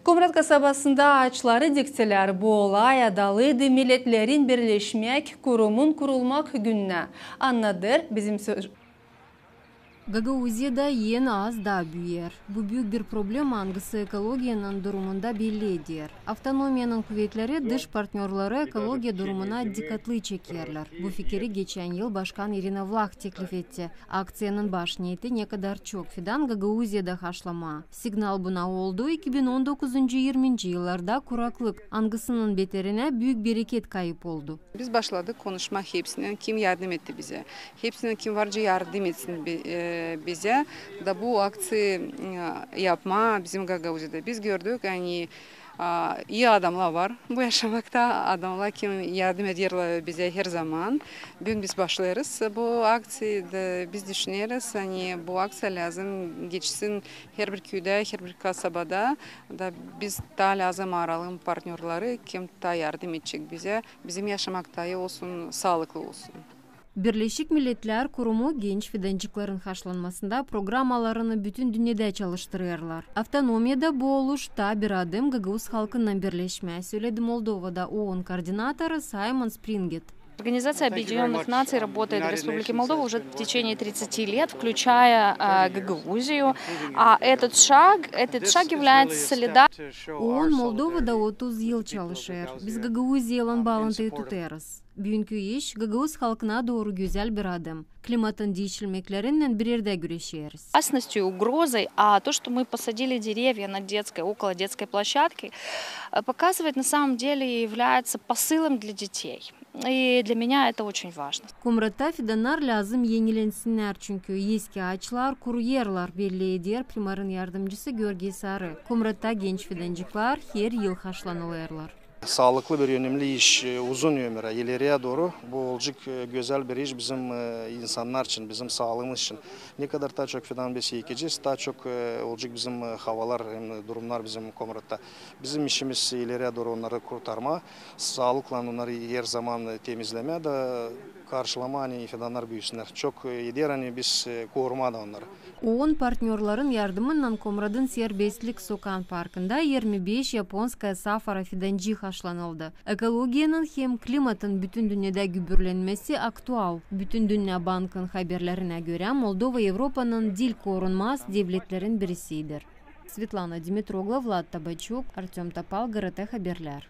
Kumrat kasabasında ağaçları diktiler. Bu olay adalıydı milletlerin birleşmek, kurumun kurulmak gününe. Anladır bizim söz. Gagauziyada en az da büyür. Bu büyük bir problem hangisi ekologiyanın durumunda belli eder. Avtonomiyanın kuvvetleri dış partnerleri ekologiya durumuna dikkatli çekerler. Bu fikri geçen yıl Başkan Irina Vlach teklif etti. Aksiyanın baş niyeti ne kadar çok fidan Gagauziyada haşlama. Signal buna oldu 2019-20 yıllarda kuraklık hangisinin beterine büyük bereket kayıp oldu. Biz başladık konuşma hepsinin kim yardım etti bize. Hepsinin kim varca yardım etsin bize da bu aksiyi yapma bizim Gagauziyada. Biz gördük yani iyi adamlar var. Bu yaşamakta adamlar kim yardım ederler bize her zaman. Bugün biz başlarız. Bu aksiyi biz düşünürüz. Yani bu aksiye lazım geçsin her bir köyde, her bir kasabada. Da biz daha lazım aralım partnerleri kim daha yardım edecek bize. Bizim yaşamakta olsun, sağlıklı olsun. Birleşik Milletler Kurumu genç fidancıkların haşlanmasında programalarını bütün dünyada çalıştırıyorlar. Avtonomiyada bu oluşta bir adım Gagauz halkının birleşmeye söyledi Moldova'da ООН координаторы Саймон Спрингет. Организация Объединенных Наций работает в Республике Молдова уже в течение 30 лет, включая Гагаузию. А этот шаг является солидарностью. ООН Moldova'da 30 yıl çalışıyor. Biz Gagauziya'nın bağlantıyı tutarız. Bugünkü iş Gagauz halkına doğru güzel bir adım. Klimatın değişilmeklerinden bir yerde güreşiyoruz. Опасностью, угрозой, а то, что мы посадили деревья на около детской площадки, показывает на самом деле является посылом для детей. И для меня это очень важно. Kumrat'ta fidanlar lazım yenilensinler çünkü eski ağaçlar kuruyorlar belli eder primarın yardımcısı Georgiy Sarı. Kumrat'ta genç fidancıklar her yıl haşlanılıyorlar. Sağlıklı bir yönelimli iş, uzun ömüre, ileriye doğru bu olacak güzel bir iş bizim insanlar için, bizim sağlığımız için. Ne kadar daha çok fidan besi ekeceğiz, daha çok olacak bizim havalar, durumlar bizim Kumrat'ta. Bizim işimiz ileriye doğru onları kurtarma, sağlıkla onları her zaman temizleme de karşılama hani fidanlar büyüsünler. Çok eder hani biz koruma da onları. ООН partnerlerin yardımıyla Komrad'ın Serbestlik Sokan Parkı'nda 25 Japonskaya safara fidancı haşlanıldı. Ekologiyanın hem klimatın bütün dünyada gübürlenmesi aktual. Bütün Dünya Bank'ın haberlerine göre Moldova Avrupa'nın dil korunmaz devletlerin birisidir. Svetlana Dimitrogla, Vlad Tabachuk, Artem Topal, GRT Haberler.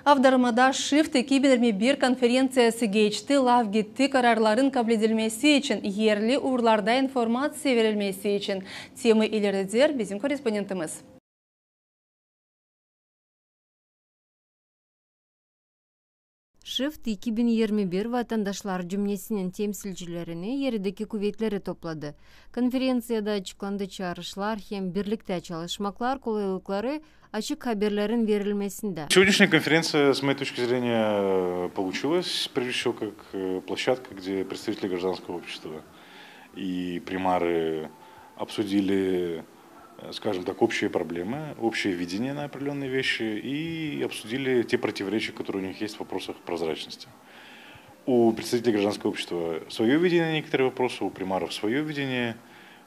Avdarmada Shift 2021 konferensiyası geçti. Lav gitti kararların kabul edilmesi için, yerli uğurlarda informasya verilmesi için. Tema ileridir bizim korespondentimiz. Shift 2021 vatandaşlar cümlesinin temsilcilerini yerdeki kuvvetleri topladı. Konferensiyada açıklandı çağrışlar hem birlikte çalışmaklar kolaylıkları açık haberlerin verilmesinde. Сегодняшняя конференция, с моей точки зрения, получилась, прежде всего, как площадка, где представители гражданского общества и примары обсудили, скажем так, общие проблемы, общее видение на определенные вещи и обсудили те противоречия, которые у них есть в вопросах прозрачности. У представителей гражданского общества свое видение на некоторые вопросы, у примаров свое видение.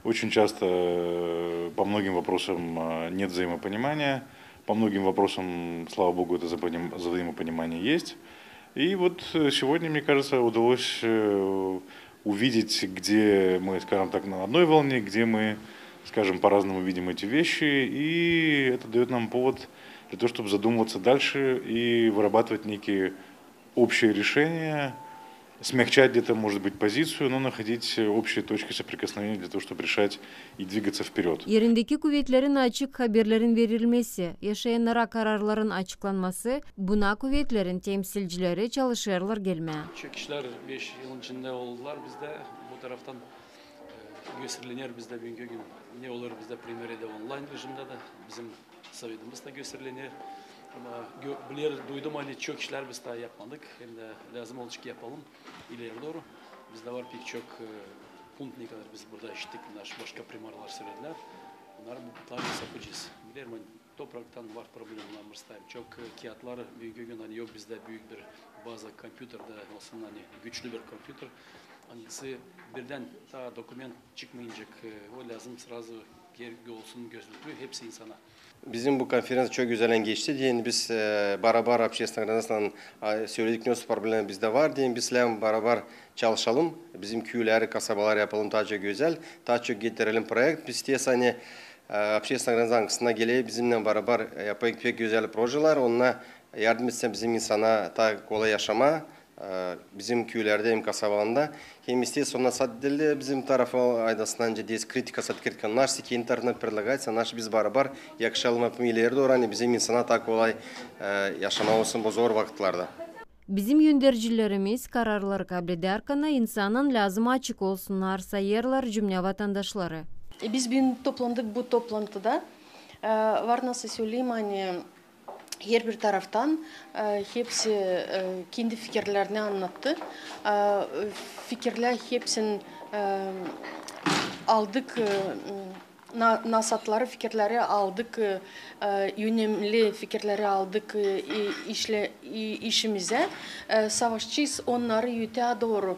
Очень часто по многим вопросам нет взаимопонимания, по многим вопросам, слава богу, это взаимопонимание есть. И вот сегодня, мне кажется, удалось увидеть, где мы, скажем так, на одной волне, где мы, скажем, по-разному видим эти вещи, и это дает нам повод для того, чтобы задумываться дальше и вырабатывать некие общие решения, смягчать где-то, может быть, позицию, но находить общие точки соприкосновения для того, чтобы решать и двигаться вперед. Yerindeki kuvvetlerin açık haberlerin verilmesi, yaşayanlara kararların açıklanması, buna kuvvetlerin temsilcileri çalışırlar gelme. Çöküşler 5 yılın içinde oldular. Biz de bu taraftan gösterilenler bizde bugünkü gün ne olur bizde primerede online rejimde de bizim sovyetimiz de gösterilenler. Ama duydum hani çöküşler biz daha yapmadık. Hem de lazım olacak yapalım ileri doğru. Bizde var pek çok punkt ne kadar biz burada işittik. Başka primarlar söylediler. Bunları tabii yapacağız. Bilirim hani topraktan var problemler var. Çok kağıtlar büyük gün hani yok bizde büyük bir bazı kompüterde olsun hani güçlü bir kompüter. Hangisi birden daha doküman çıkmayacak. O lazım sırası geri olsun gözlüklü hepsi insana. Bizim bu konferans çok güzel geçti diye biz beraber общественный söyledik nasıl problem bizde var diye bizle beraber çalışalım. Bizim köyler, kasabalar yapalım daha çok güzel, daha çok getirelim projekt. Biz de hani общественный kısmına gelip bizimle beraber yapayım pek güzel projeler. Onunla yardım etsem bizim insana daha kolay yaşama. Bizim köylerde hem kasabalarında hem sonra sadece bizim tarafa aydasından ciddi kritika satırken naş ki internet предлагается naş biz beraber yakışalım yapımıyla doğru bizim insana daha kolay yaşama olsun bu zor vakitlerde. Bizim yöndericilerimiz kararları kabul ederken insanın lazım açık olsunlar sayarlar cümle vatandaşları. Biz toplandık bu toplantıda var nasıl söyleyeyim hani her bir taraftan hepsi kendi fikirlerini anlattı. Fikirler hepsini aldık, nasatları fikirleri aldık, önemli fikirleri aldık işimize. Savaşçıyız onları yüte doğru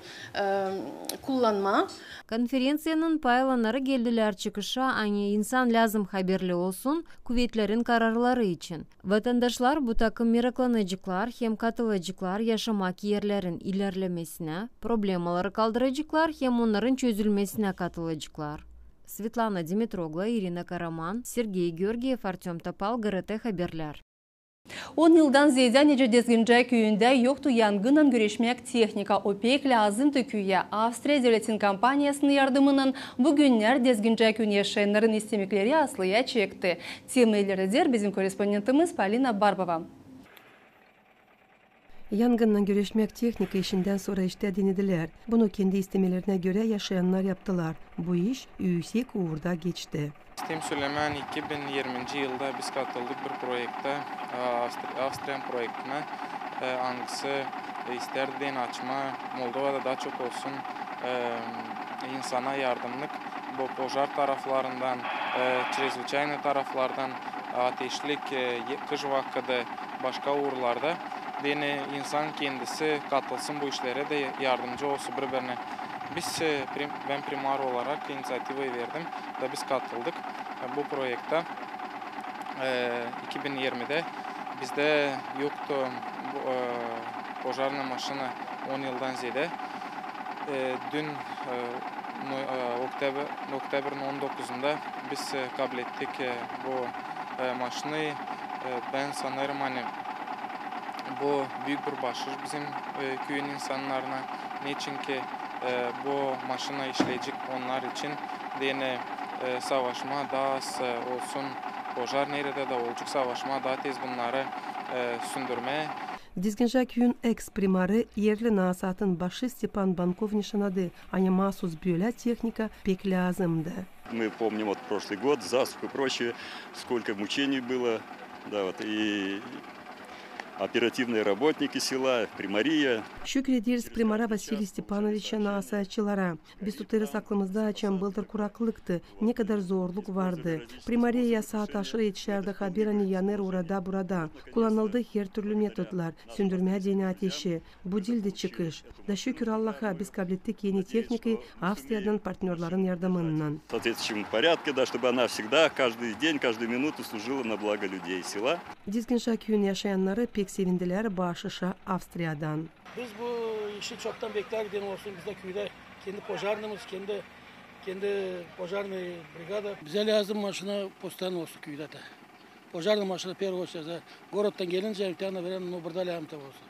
kullanma. Konferensiyanın paylanları geldiler çıkışa hani insan lazım haberli olsun kuvvetlerin kararları için. Vatandaşlar bu takım meraklanacaklar hem katılacaklar yaşamak yerlerin ilerlemesine, problemaları kaldıracaklar hem onların çözülmesine katılacaklar. Svetlana Dimitrogla, Irina Karaman, Sergey Georgiev, Artem Topal, GRT Haberler. 10 yıldan ziyade nece dezgince köyünde yoktu yangından görüşmek teknika OPEC lazımdı köye. Avstriya devletin kampanyasının yardımının bugünler dezgince köyün yaşayanların istemekleri aslıya çekti. Temelidir bizim korespondentimiz Polina Barbova. Yangından görüşmek teknika işinden sonra işte denediler. Bunu kendi istemelerine göre yaşayanlar yaptılar. Bu iş yüksek uğurda geçti. İstem söylemen 2020 yılda biz katıldık bir projekte, Avstriyan projektine. Hangisi isterdiğin açma, Moldova'da daha çok olsun insana yardımlık. Bu pojar taraflarından, çrezvичайный taraflardan, ateşlik, kış vakti başka uğurlarda. Deni insan kendisi katılsın bu işlere de yardımcı olsun birbirine. Ben primar olarak inisiyatifayı verdim da biz katıldık bu projekte. 2020'de bizde yoktu pojarna maşını 10 yıldan ziyade. Dün Oktober'ın 19'unda biz kabul ettik bu maşını. Ben sanırım hani bu büyük bir başarı bizim köyün insanlarına. Niçin ki bu maşına işleyecek onlar için yine savaşma daha az olsun, pojar nerede de olacak savaşma daha tez bunları sündürmeye. Dizginca köyün ex-primarı yerli nasatın başı Stepan Bankov nişanadı. Hani mahsus böyle teknika pek lazımdı. Мы помним вот прошлый год, засуху и прочее, сколько мучений было, да, вот, и оперативные работники села, примария. Şükrederiz primara Vasiliy Stepanovich'e nasatçılara. Biz tutarız aklımızda açan bıldır kuraklıktı. Ne kadar zorluk vardı. Primariya saat aşırı yetişerdi haberani yaner orada burada. Kullanıldı her türlü metodlar. Sündürmeye deni ateşi. Bu dilde çıkış. Da şükür Allah'a biz kabul ettik yeni teknikayı Avstriya'dan partnerlerin yardımından. В соответствующем порядке, да, чтобы она всегда, каждый день, каждую минуту служила на благо людей села. Dizginca köyün yaşayanları pek sevindiler başışa Avstriya'dan. Biz bu işi çoktan beklerdik olsun bizde köyde kendi pojarnımız, kendi pojarnı brigada. Bize lazım maşına postan olsun köyde de. Pojarnı maşına per olsa da Gorod'dan gelince bir tane veren burada lazım olsun.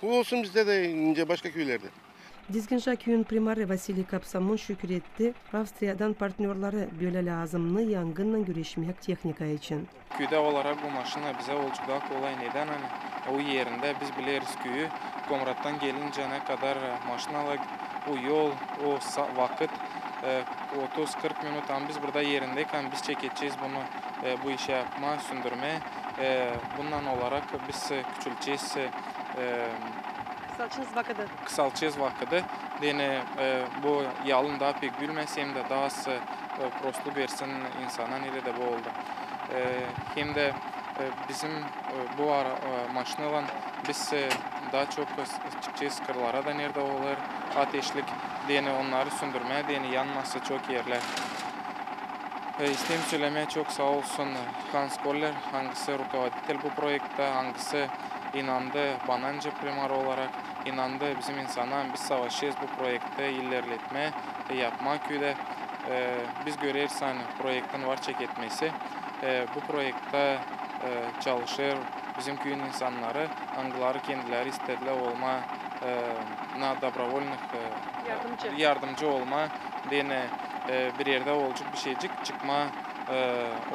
Bu olsun bizde de ince başka köylerde. Dizginşa köyün primarı Vasiliy Kapsamon şükür etti. Avstriyadan partnörleri böyle lazımlı yangınla güreşmek teknika için. Köyde olarak bu maşına bize olacak daha kolay neden hani o yerinde biz biliriz köyü Komrat'tan gelince ne kadar maşinalar o yol o vakit 30-40 minut biz burada yerindeyken biz çekeceğiz bunu bu işe yapma sündürme bundan olarak biz küçüleceğiz kısaltacağız vakıdı yani bu yalın daha pek bilmesem de daha az prostluk versin insana nerede bu oldu. Hem de bizim bu maşinadan biz daha çok çıkacağız kırlara da nerede olur ateşlik diyene onları sündürmeye diyene yanması çok yerler. İstem söylemeye çok sağ olsun Hans Koller, hangisi rukovodитель bu projekte, hangisi inandı Bananca primar olarak inandı bizim insana biz savaşacağız bu projekte ilerletme yapma köyde biz görürüz hani projektin var çek etmesi. Bu projekte çalışır bizim köyün insanları hangileri kendileri istediler olma na добровольных yardımcı olma dene bir yerde olacak bir şeycik çıkma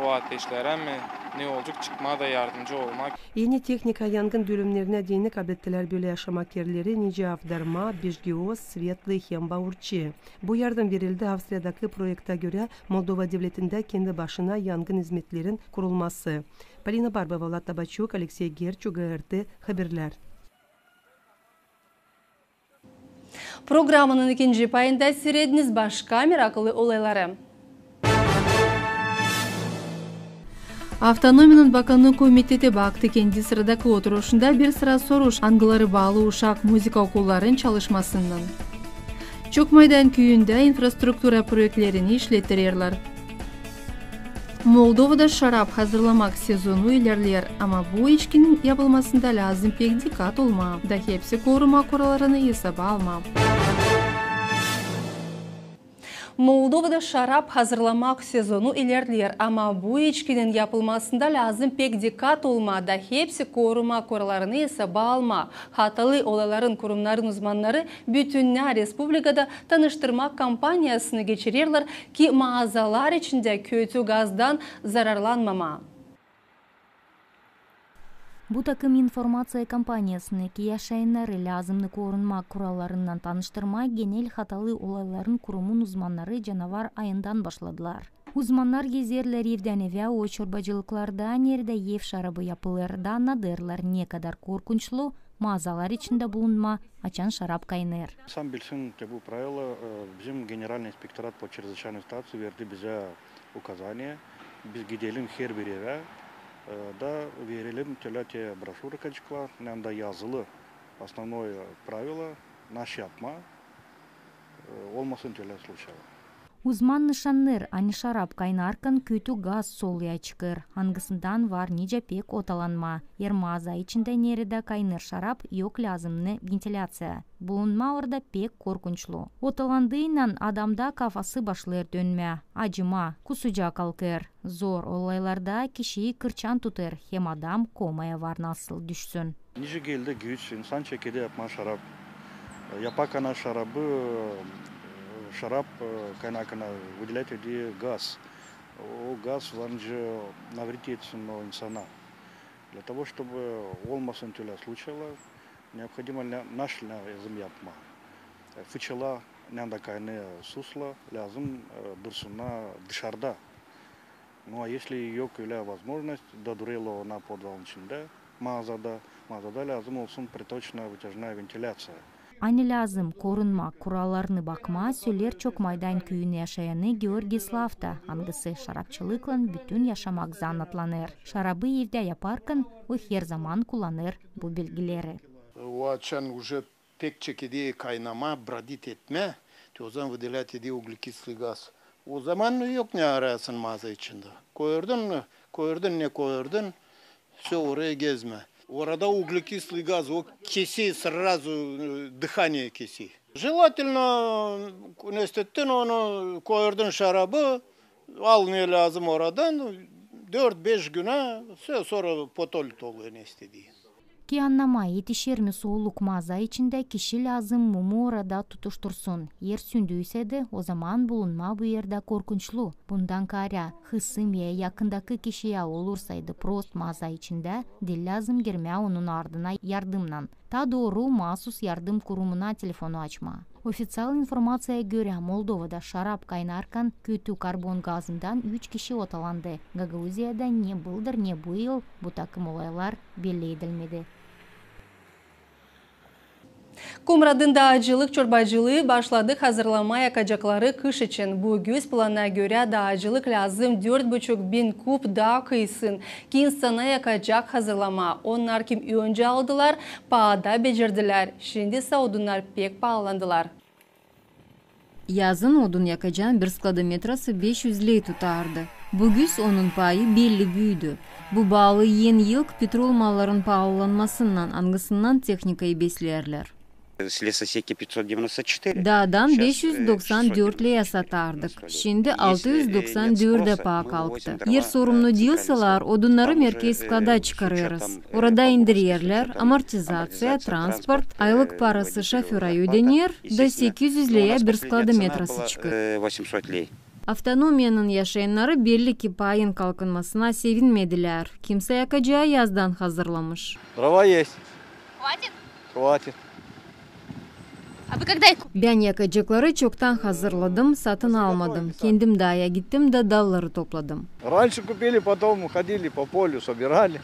o ateşlere mi ne olacak çıkma da yardımcı olmak. Yeni teknika yangın dönümlerine değinik adettiler böyle yaşamak yerleri nice avdarma, Bijgios, Svetli, Hembaurçi. Bu yardım verildi Avrupa'daki projekte göre Moldova devletinde kendi başına yangın hizmetlerin kurulması. Polina Barbova, Vlad Tabachuk, Alexey Gerçuk, GRT haberler. Programının ikinci payında seyrediniz başka meraklı olayları. Автономиянын Баканы комитети бакты кенди sıradaki oturuşunda bir sıra soruş angıları bağlı uşak müzik okulların çalışmasından. Çokmaydan köyünde infrastruktura proyektlerini işlettirirler. Moldova'da şarap hazırlamak sezonu ilerler ama bu içkinin yapılmasında lazım pek dikkat olma. Da hepsi koruma kurallarını hesaba alma. Moldova'da şarap hazırlamak sezonu ilerler ama bu içkinin yapılmasında lazım pek dikkat olma da hepsi koruma kurallarını hesaba alma. Hatalı olayların kurumların uzmanları bütün Respublika'da tanıştırma kampanyasını geçirirler ki mağazalar içinde kötü gazdan zararlanmama. Bu takım informasiya kampanyasını ki yaşayanları lazımlı korunma kurallarından tanıştırma genel hatalı olayların kurumun uzmanları canavar ayından başladılar. Uzmanlar gezerler evden eve o çorbacılıklarda nerede ev şarabı yapılır da anladırlar ne kadar korkunçlu mağazalar içinde bulunma açan şarap kaynır. Сам bilsin ki bu правило bizim General Inspektorat по чрезвычайной ситуации verdi bize указание. Biz gidelim her bir eve da verelim te брошюркачкlar, hem de yazılı основное правило naş yapma olmasın tele случаев. Uzman nişanlar ani şarap kaynarken kötü gaz soluya çıkır. Hangisinden var nice pek otalanma. Yer mağaza içinde nerede kaynar şarap yok lazımlı ventilasya. Bulunma orada pek korkunçlu. Otalandığıyla adamda kafası başlar dönme, acıma, kusuca kalkır. Zor olaylarda kişiyi kırçan tutar. Hem adam komaya var nasıl düşsün. Nice geldi güç insan çekede yapma şarap. Yapakana şarabı шарап кайнакана выделяет газ. Газ же навредит инсана. Для того, чтобы olmasın tüle случаялар, необходимо наш yapma. Fıçıla nanda kaynağı susla lazım dursunna dışarıda. Ну а если yok öyle возможность, додурела ona подвалın içinde, mağazada lazım olsun приточная вытяжная вентиляция. Ani lazım korunma kurallarını bakma söyler çok maydan köyünü yaşayanı Georgi Slav'ta hangisi şarapçılıkla bütün yaşamak zannatlanır. Şarabı evde yaparken o her zaman kullanır bu bilgileri. O açan уже pek çekediği kaynama, bradit etme, o zaman выделять ediği углекислый gaz. O zaman yok ne arasın mağaza içinde. Koyurdun ne koyurdun, все oraya gezme. Orada углекислый gaz, o kesi сразу dыхание kesi. Желательно nestettin onu koyurdun şarabı, al ne lazım oradan 4-5 güne sonra potol oluyor ne istediği. Ki anlamay yetişermi soğuluk maza içinde kişi lazım mumu orada tutuştursun. Yer sündüyse de o zaman bulunma bu yerde korkunçlu. Bundan kara hısım ve yakındaki kişiye olursaydı prost maza içinde dil lazım girme onun ardına yardımdan. Ta doğru mahsus yardım kurumuna telefonu açma. Ofisyal informasyaya göre Moldova'da şarap kaynarken kötü karbon gazından 3 kişi otalandı. Gagavuzya'da ne buldur ne bu yıl bu takım olaylar belli edilmedi. Kumrad'ın dağcılık çorbacılığı başladı. Hazırlama yakacakları kış için. Bu göz planına göre dağcılık lazım 4.500 kup dağ kıyısın. Ki insana yakacak hazırlama. Onlar kim önce aldılar, pahada becerdiler. Şimdi ise odunlar pek pahalandılar. Yazın odun yakacağın bir skladometrası 500 lei tutardı. Bugün onun payı belli büyüdü. Bu bağlı yeni yıl petrol malların pahalanmasından, angısından teknikayı beslerler. Dağdan 594 liraya satardık. Şimdi 694'e paha kalktı. Yer sorumlu değilseler odunları merkez sklada çıkarırız. Orada indirirler, amortizasyya, transport, aylık parası şoföre ödenir de 800 liraya bir skladometrası çıkır. Avtonomiyanın yaşayanları belli ki payın kalkınmasına sevinmediler. Kimse yakacağı yazdan hazırlamış. Дрова есть. Хватит? Хватит. Ben yakacakları çoktan hazırladım, satın almadım. Kendim dağa gittim de dalları topladım. Раньше купили, потом ходили по полю, собирали.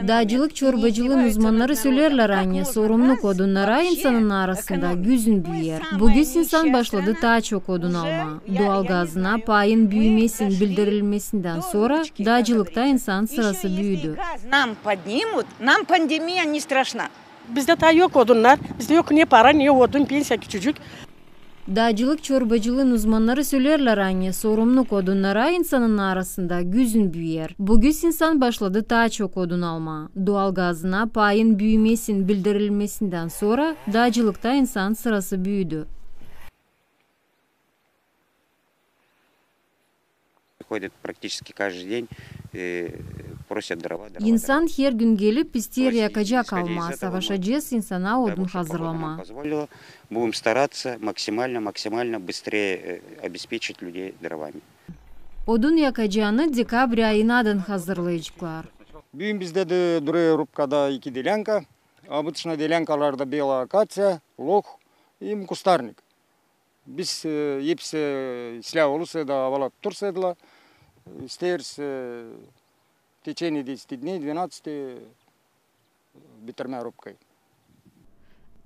Dağcılık çorbacılığın uzmanları söylerler anne, sorumluluk odunlara insanın arasında güzün büyür. Bugün insan başladı daha çok odun alma. Doğalgazına payın büyümesinin bildirilmesinden sonra dağcılıkta insan sırası büyüdü. Нам pandemiya не страшна. Bizde daha yok odunlar. Bizde yok ne para ne odun, pensiya küçücük. Dağcılık çorbacılığın uzmanları söylerler anne, sorumluluk odunlara insanın arasında güzün büyür. Bugün insan başladı daha çok odun alma. Doğalgazına payın büyümesinin bildirilmesinden sonra dağcılıkta insan sırası büyüdü. İnsan her gün gelip ister yakacak alma, savaşacağız insana odun hazırlama. Odun yakacağını dekabr ayından hazırlayacaklar. Bugün bizde de duruyor rubkada 2 delyanka. Обычно delyankalarda bela akasya, lok, im kustarnik. Biz hepsi silah olursa da havalat tursaydılar. İsterse в течение 10 дней, 12 bitirme rubkayı.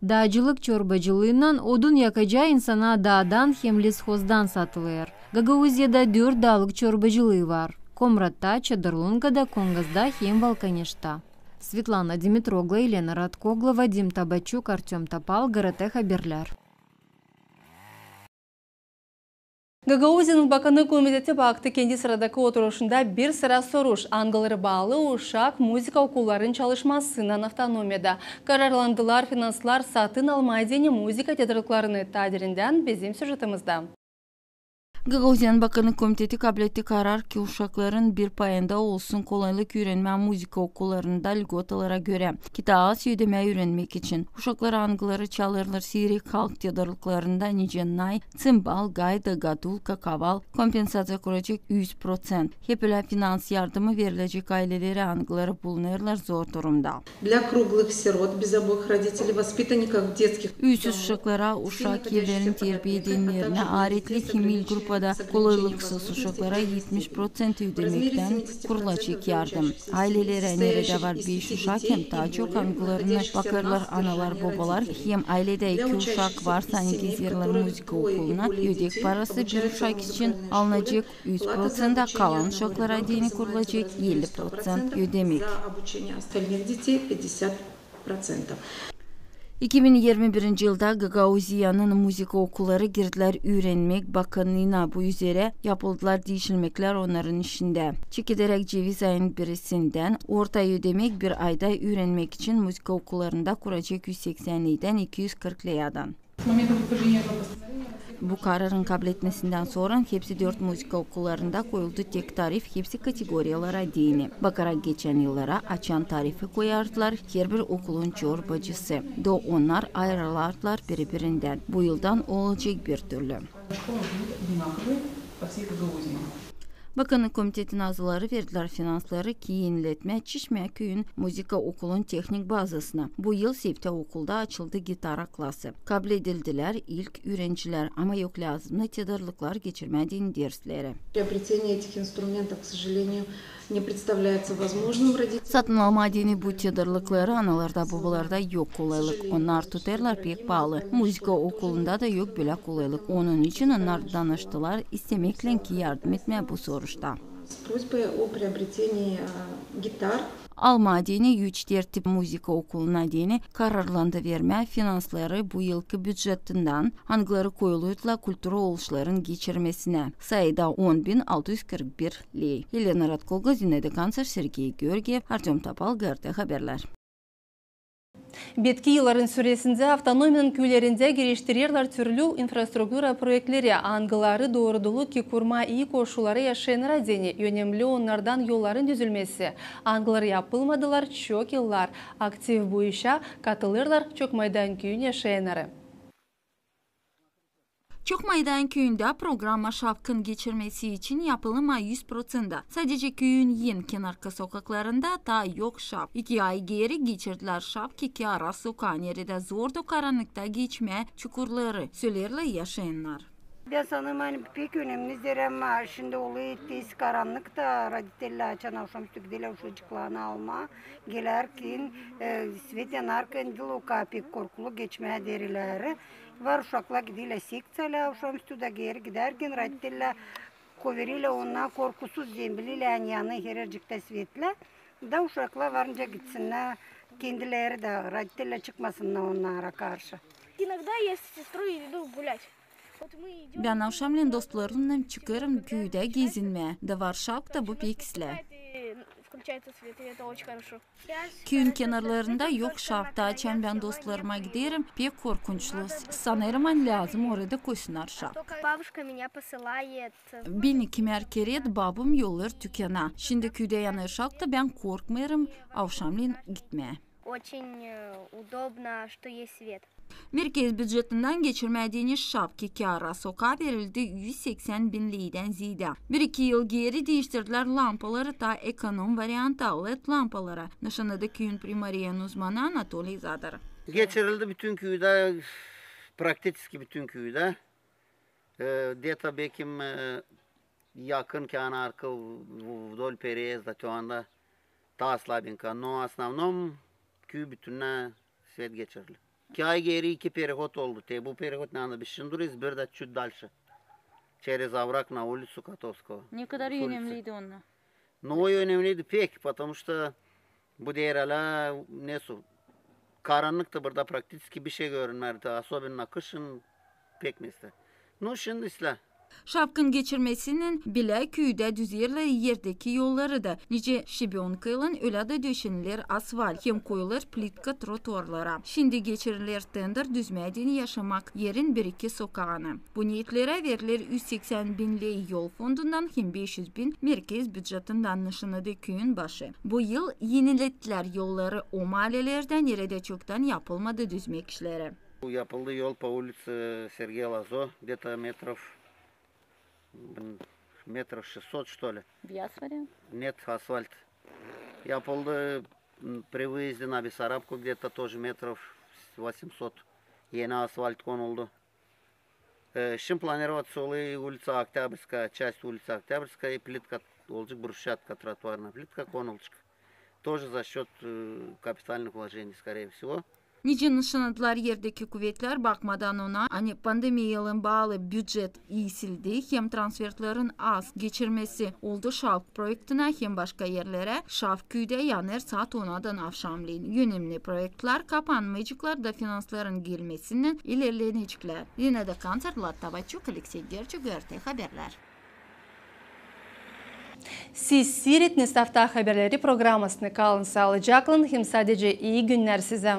Dağcılık çorbacılığından odun yakacağı insana dağdan hem leshozdan satılır. Gagavuzya'da 4 dağlık çorbacılığı var. Komrat'ta, Çadırlunga'da, Kongaz'da hem Valkaniş'ta. Svetlana Dimitrogla, Elena Radkogla, Vadim Tabachuk, Artyom Topal, GRT Haberler. Gagavuzya'nın Bakanı Komiteti baktı kendi sıradaki oturuşunda bir sıra soruş. Angaları bağlı uşak müzik okulların çalışmasından avtonomiyada. Kararlandılar finanslar satın almayı müzik teatriklarını tadirinden bizim süjetimizde. Gagauzyan Bakanı Komiteti kabul etti karar ki uşakların bir payında olsun kolaylık öğrenme müzik okullarında lgotalara göre kitağız ödeme öğrenmek için. Uşaklar angıları çalırlar sirik halk teatriklarında nicennay, tsimbal, gayda, gadulka, kaval kompensasya kuracak 100%. Hep öyle finans yardımı verilecek ailelere angıları bulunurlar zor durumda. Üysüz uşaklara, uşak yerlerin terbiye edenlerine, aretli kimil grupa da kolaylıksız uşaklara 70% ödemekten kurulacak yardım. Ailelere nerede var 5 uşak hem daha çok angılarına bakarlar analar babalar hem ailede 2 uşak varsa gezerler müzik okuluna ödek parası bir uşak için alınacak 100%'da kalan uşaklara deni kurulacak 50% ödemek. 2021 yılda Gagauzya'nın müzik okulları girdiler öğrenmek bakanlığına bu üzere yapıldılar değişilmekler onların işinde. Çekiderek ceviz ayın birisinden orta ödemek bir ayda öğrenmek için müzik okullarında kuracak 180 lirden 240 liradan. Bu kararın kabul etmesinden sonra hepsi 4 müzika okullarında koyuldu tek tarif hepsi kategoriyalara değini. Bakarak geçen yıllara açan tarifi koyardılar her bir okulun çorbacısı. Da onlar ayrılardılar birbirinden. Bu yıldan olacak bir türlü. Bakanlık Komitetin azıları verdiler finansları ki yeniletme Çişme köyün müzika okulun teknik bazasına. Bu yıl Sevte okulda açıldı gitara klası. Kabul edildiler ilk öğrenciler ama yok lazımlı tedarlıklar geçirmediğin dersleri. Satın almadığını bu tedarlıkları analarda babalarda yok kolaylık. Onlar tutarlar pek pahalı. Müzika okulunda da yok böyle kolaylık. Onun için onlar danıştılar istemekle ki yardım etme bu soruşta. Almadığını 3 tip müzika okuluna dini kararlandı verme finansları bu yılki bütçetinden hangıları koyuluyla kültürel oluşların geçirmesine. Sayıda 10.641 lei. Helena Radkolga, Zinede Kanser, Sergey Georgiev, Artyom Topal, GRT Haberler. Betki yılların süresinde avtonomiyanın köylerinde geliştirirler türlü infrastruktura proyektleri, angıları doğrudulu ki kurma iyi koşulları yaşayanlara deni önemli onlardan yolların düzülmesi. Angıları yapılmadılar çok yıllar. Aktif bu işe katılırlar Çokmaydan köyün yaşayanları. Çokmaydan köyünde programma şapkın geçirmesi için yapılma 100%. Sadece köyün yen kenarka sokaklarında da yok şap. 2 ay geri geçirdiler şap ki ara sokağın yerinde zordu karanlıkta geçme çukurları söylerle yaşayanlar. Ben sanırım hani pek önemli zerem şimdi oluyor tez karanlıkta raditeller açan akşam üstü gideler uşacıklarını alma. Gelerken svet yanarken diloka pek korkulu geçmeye derileri. Var uşakla gidiyle sektsiyalar akşam üstü de geri giderken raditeller koveriyle ona korkusuz zembiliyle yanı herercikte svetle. Da uşakla varınca gitsinler kendileri de raditeller çıkmasınlar onlara karşı. Иногда я с сестрой иду гулять. Ben akşamleyin dostlarımla çıkarım köyde gezinmeye. Da var şapkta bu peksle. Köyün kenarlarında yok şapta açan ben dostlarıma giderim. Pek korkunçlu. Sanırım lazım orada koysunlar şap. Beni kimer keret babam yollar tükena. Şimdi köyde yanır şapta ben korkmuyorum akşamleyin gitmeye. Очень удобно, что есть свет. Merkez bütçetinden geçirmediğiniz şapki kâra sokağa verildi 180.000 liriden ziyade. 1-2 yıl geri değiştirdiler lampaları da ekonom varyanta LED lampalara. Nişanlı'da köyün primariyen uzmanı Anatoliy Zadar. Geçirildi bütün köyde, praktiski bütün köyde. Deta bekim yakın kana arka vdol periyezda şu anda ta slabinka. No основном köy bütününe svet geçirildi. 2 ay geri 2 perihot oldu. Bu perihot ne anda bişindiriz bir de çüt dalşı. Через овраг на улицу Котовского. Ne kadar önemliydi onlar? No önemliydi pek. Потому что bu değerler ne su? Karanlıkta burada praktiski bir şey görünmedi. Особенно kışın pek neyse. No şimdi isla. Şapkın geçirmesinin bile köyde düzerle yerdeki yolları da nice şibyonkayla öyle de döşenilir asfalt hem koyulur plitka trotuarlara. Şimdi geçirilir tender düzmediğini yaşamak yerin 1-2 sokağına. Bu niyetlere verilir 180.000 lei yol fondundan hem 500.000 merkez bütçetinden nişanlıdı köyün başı. Bu yıl yenilettiler yolları o mahallelerden yerede çoktan yapılmadı düzmek işleri. Bu yapıldı yol по улице Сергея Лазо, где-то метров 600 что ли. Бияс вариант? Нет, асфальт. Yapıldı при выезде на Бессарабку где-то тоже метров 800. Yeni asfalt konuldu. Şimdi планироваться улица Октябрьская, часть улицы Октябрьская и плитка olacak брусчатка, тротуарная плитка konulacak. Тоже за счет капитальных вложений, скорее всего. Nice nişanladılar yerdeki kuvvetler bakmadan ona hani pandemiyanın bağlı bütçet iyisildi hem transferlerin az geçirmesi oldu şalk projektine hem başka yerlere Şafköy'de yaner saat 10'dan akşamleyin. Önemli projektler kapanmayacaklar da finansların gelmesinin ilerlenecekler. Yine de Kanser Lattavaçuk, Alexey Gerçuk, GRT Haberler. Siz seyrettiniz hafta haberleri programmasını kalın sağlıcakla hem sadece iyi günler size.